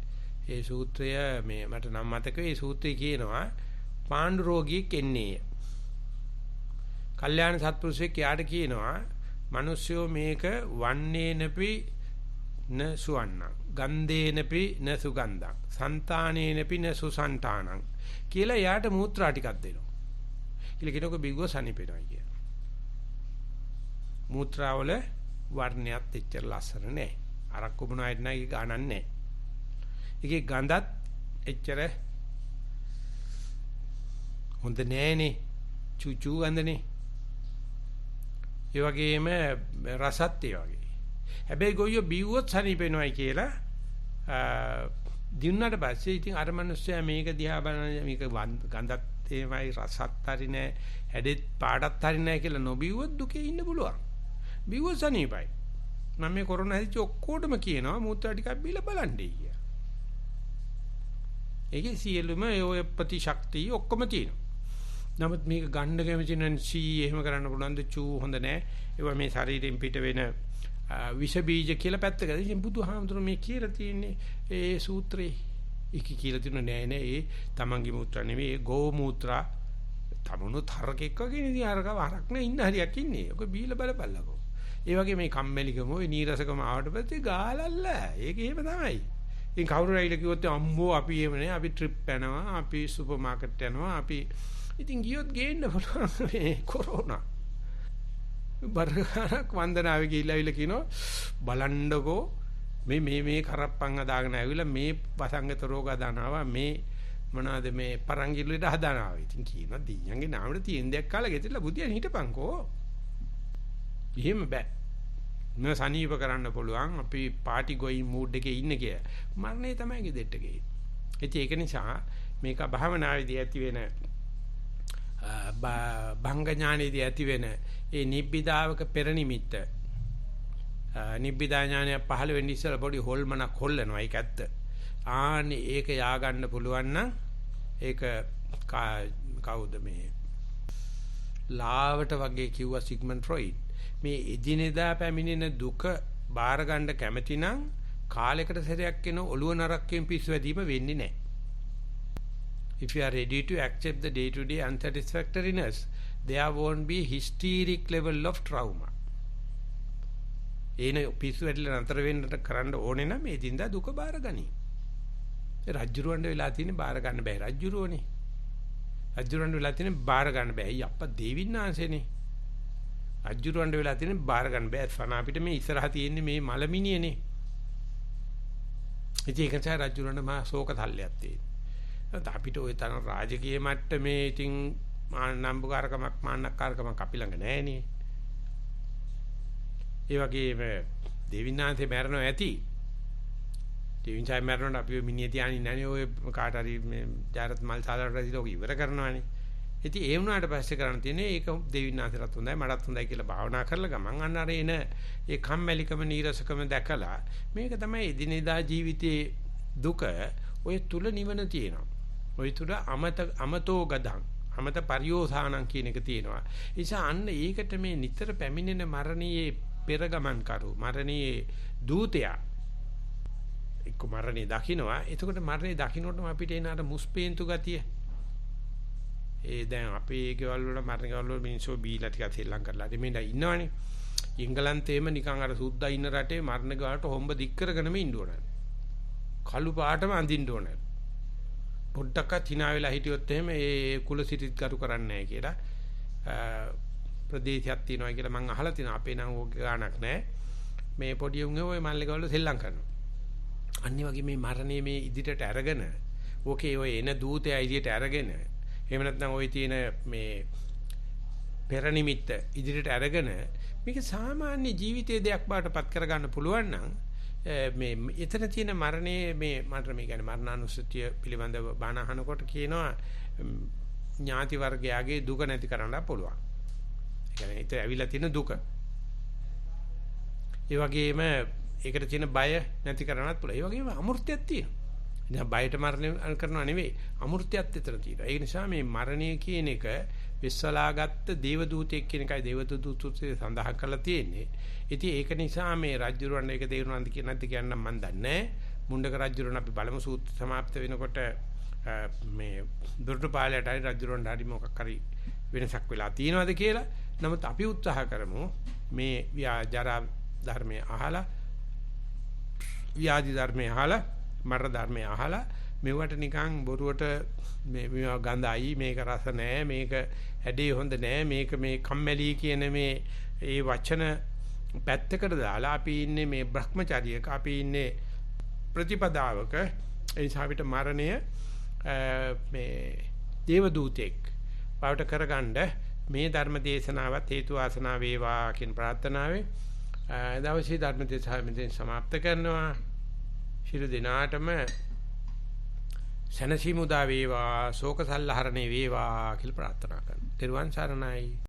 ඒ සූත්‍රය මේ මට නම් මතක ඒ සූත්‍රය කියනවා පාණ්ඩු රෝගියෙක් එන්නේ. කල්යාණ සත්පුරුෂයෙක් යාට කියනවා මිනිස්සුયો මේක වන්නේනපි න සුවන්නං ගන්ධේනපි න සුගන්ධං సంతානේනපි න සුසංතානං කියලා යාට මූත්‍රා ටිකක් දෙනවා. කියලා කියනකො බිග්ගව සනිපෙනවා කිය. මූත්‍රාවල වර්ණයත් එච්චර ලස්සන නැහැ. අරක්කු බොන අයට නෑ ඒක ගානක් නැහැ. ඒකේ ගඳත් එච්චර හොඳ නෑනේ. චුචු ගඳනේ. ඒ වගේම රසත් ඒ වගේ. හැබැයි ගොයියෝ බිව්වොත් සනීපෙනවයි කියලා දිනුනට පස්සේ ඉතින් අර මිනිස්සයා මේක දිහා බලන මේක ගඳත් එමයයි රසත් හරි නෑ හැඩෙත් පාටත් හරි නෑ කියලා නොබිව්වොත් දුකේ ඉන්න පුළුවන්. බිව්වොත් සනීපයි. මම මේ කොරෝනා හැදිච්ච ඔක්කොටම කියනවා මූත්‍රා ටිකක් බීලා බලන්නේ කියලා. ඒකේ සියලුම ඔය ප්‍රතිශක්තිය ඔක්කොම තියෙනවා. නමුත් මේක ගන්න කැමති නම් සී එහෙම කරන්න පුළුවන් ද චූ හොඳ නෑ. ඒවා මේ ශරීරයෙන් පිට වෙන විෂ බීජ කියලා පැත්තකට. ඉතින් බුදුහාමුදුරුවෝ මේ කියලා තියෙන්නේ ඒ සූත්‍රේ. ඒක කියලා තියෙන නෑ නෑ ඒ තමන්ගේ මූත්‍රා නෙවෙයි ඒ ගෝ මූත්‍රා. තමනුත් හරකෙක් වගේ නේ හරක වරක් නේ ඉන්න හරියක් ඉන්නේ. ඔක බීලා බලපල්ලකෝ. ඒ වගේ මේ කම්මැලිකම ඔය නීරසකම ආවට පස්සේ ගාලල්ල. ඒක එහෙම තමයි. ඉතින් කවුරු රයිල කිව්වොත් අම්මෝ අපි එහෙම නේ අපි ට්‍රිප් යනවා අපි සුපර් මාකට් යනවා අපි ඉතින් ගියොත් ගේන්න පුළුවන් මේ කොරෝනා. බරගානක් වන්දනාවේ ගිහිල්ලා කියනවා බලන්නකෝ මේ කරප්පන් හදාගෙන ඇවිල්ලා මේ වසංගත රෝග හදානවා මේ මොනවාද මේ පරංගිල්ලට හදානවා. ඉතින් කියනවා දීයන්ගේ නාමයට තියෙන දෙයක් කාලා ගෙතිලා බුදියන් හිටපන්කෝ. එහෙම බෑ. න සනීප කරන්න පුළුවන් අපි පාටි ගොයි මූඩ් එකේ ඉන්නේ කියලා. මරණය තමයි ගෙදෙට්ට ගේ. ඉතින් ඒක නිසා මේක භාවනාවේදී ඇති වෙන භංග ඥානයේදී ඇති වෙන ඒ නිබ්බිදාවක පෙර නිමිත්ත නිබ්බිදා ඥානය පහළ වෙන්න ඉස්සෙල්ලා පොඩි හොල්මනක් හොල්ලනවා ඒක ඇත්ත. ආන්නේ ඒක යා ගන්න පුළුවන් නම් ඒක කවුද මේ ලාවට වගේ කිව්වා සිග්මන්ඩ් ෆ්‍රොයිඩ් මේ එදිනෙදා පැමිණෙන දුක බාර ගන්න කැමති නම් කාලයකට සැරයක් එන ඔළුව නරක්කෙන් පිස්සු වැදීම වෙන්නේ නැහැ. If you are ready to accept the day-to-day unsatisfactoriness, there won't be hysteric level of trauma. ඒන පිස්සු වැටිලා නතර වෙන්න කරන්න ඕනේ නම් මේ දින්දා දුක බාරගනි. ඒ රජ්ජුරුවන්ට වෙලා තියෙන්නේ බාර ගන්න බෑ රජ්ජුරුවනේ. රජ්ජුරුවන්ට වෙලා තියෙන්නේ බාර ගන්න බෑ. අයිය අප්පා දෙවින්නාංශේනේ. රජ්ජුරුවන්ට වෙලා තියෙන්නේ බාර ගන්න බෑ. සන අපිට මේ ඉස්සරහා තියෙන්නේ මේ මලමිනියනේ. ඉතින් ඒක නිසා රජ්ජුරුවන්ට මා ශෝක තල්ලයක් තියෙනවා. අපිට ওই තරම් රාජකීය මට්ටමේ ඉතින් නම්බුකාරකමක් මාන්නක්කාරකමක් අපි ළඟ නැහැනේ. ඒ වගේම දෙවින්නාන්සේ මැරෙනවා ඇති. දෙවින්චාය මැරෙනකොට අපි මිනිහ තියානින් නැනේ ඔය කාට හරි මේ ජාරත් මල් සාලට රැදිලා ඔක ඉවර කරනවානේ. ඉතින් ඒ වුණාට පස්සේ කරන්න තියෙන්නේ ඒක දෙවින්නාන්සේටත් හොඳයි මටත් හොඳයි කියලා භාවනා කරලා ගමන් අන්න අර එන ඒ කම්මැලිකම නීරසකම දැකලා මේක තමයි එදිනෙදා ජීවිතයේ දුක ඔය තුල නිවන තියෙනවා. ඔය තුල අමතෝ ගදං අමත පරියෝසානං කියන එක තියෙනවා. ඒ නිසා අන්න ඒකට මේ නිතර පැමිණෙන මරණයේ පෙරගමන් කරු මරණයේ දූතයා එක්ක මරණේ දකින්නවා. එතකොට මරණේ දකින්නකොටම අපිට එන අර මුස්පේන්තු ගතිය. ඒ දැන් අපේ ගෙවල් වල මරණ ගෙවල් වල මිනිස්සු බීලා ටිකක් සෙල්ලම් කරලා දෙමින්ද ඉන්නවනේ. ඉංගලන්තේම නිකන් අර සුද්දා ඉන්න රටේ මරණ ගෙවලට හොම්බ දික් කරගෙනම ඉන්න ඕනේ. කළු පාටම අඳින්න ඕනේ. පොඩ්ඩක්වත් hina වෙලා හිටියොත් එහෙම ඒ කුල සිටිත් කරු කරන්නේ නැහැ කියලා ප්‍රදේශයක් තියෙනවා කියලා මම අහලා තියෙනවා. අපේ නම් ඕක ගාණක් නැහැ. මේ පොඩි උන්ගේ ওই මල්ලේ ගෙවල් සෙල්ලම් කරනවා. අනිත් වගේ මේ මරණය මේ ඉදිරියට අරගෙන ඕකේ ඔය එන දූතයා ඉදිරියට අරගෙන එහෙම නැත්නම් ওই තියෙන මේ පෙර නිමිත්ත ඉදිරියට අරගෙන මේක සාමාන්‍ය ජීවිතයේ දෙයක් බාටපත් කරගන්න පුළුවන් නම් මේ එතන තියෙන මරණයේ මේ මට මේ කියන්නේ මරණානුස්සතිය පිළිබඳව බණ අහනකොට කියනවා ඥාති වර්ගයාගේ දුක නැති කරන්න පුළුවන්. ඒ කියන්නේ ඒත් ඇවිල්ලා තියෙන දුක. ඒ වගේම ඒකට තියෙන බය නැති කරන්නත් පුළුවන්. ඒ වගේම අමෘතයක් තියෙනවා. ඉතින් බයට මරණය කරනවා නෙවෙයි අමෘතයත් එතන තියෙනවා. ඒ නිසා මේ මරණය කියන එක විශ්වලාගත්ත දේවදූතයෙක් කියන එකයි දේවදූතයේ සඳහන් කරලා තියෙන්නේ. ඉතින් ඒක නිසා මේ රජුරවන්න ඒක තේරුණාද කියන නැද්ද කියන්න මම දන්නේ නැහැ. මුණ්ඩක රජුරණ අපි බලමු සූත්‍ර સમાપ્ત වෙනකොට මේ දුර්ටපාලයට හරි රජුරවන්න හරි මොකක් හරි වෙනසක් වෙලා තියෙනවද කියලා. නමුත් අපි උත්සාහ කරමු මේ ජරා ධර්මයේ අහලා ව්‍යාධි ධර්මයේ අහලා මරණ ධර්මයේ අහලා මෙවට නිකන් බොරුවට මේවා ගඳයි මේක රස නැහැ මේක හැඩේ හොඳ නැහැ මේක මේ කම්මැලි කියන මේ ඒ වචන පැත්තකට දාලා අපි ඉන්නේ මේ භ්‍රමචාරියක අපි ඉන්නේ ප්‍රතිපදාවක ඒ නිසා අපිට මරණය මේ දේවදූතෙක් බවට කරගන්න මේ ධර්ම දේශනාවත් හේතු වාසනා වේවා කියන ප්‍රාර්ථනාවෙන් දවසේ ධර්ම දේශනාව මෙතෙන් સમાપ્ત කරනවා. ශිරු දිනාටම සනසීමුදා වේවා ශෝක සල්ලහරණේ වේවා කියලා ප්‍රාර්ථනා කරනවා. ත්‍රිවන් සරණයි.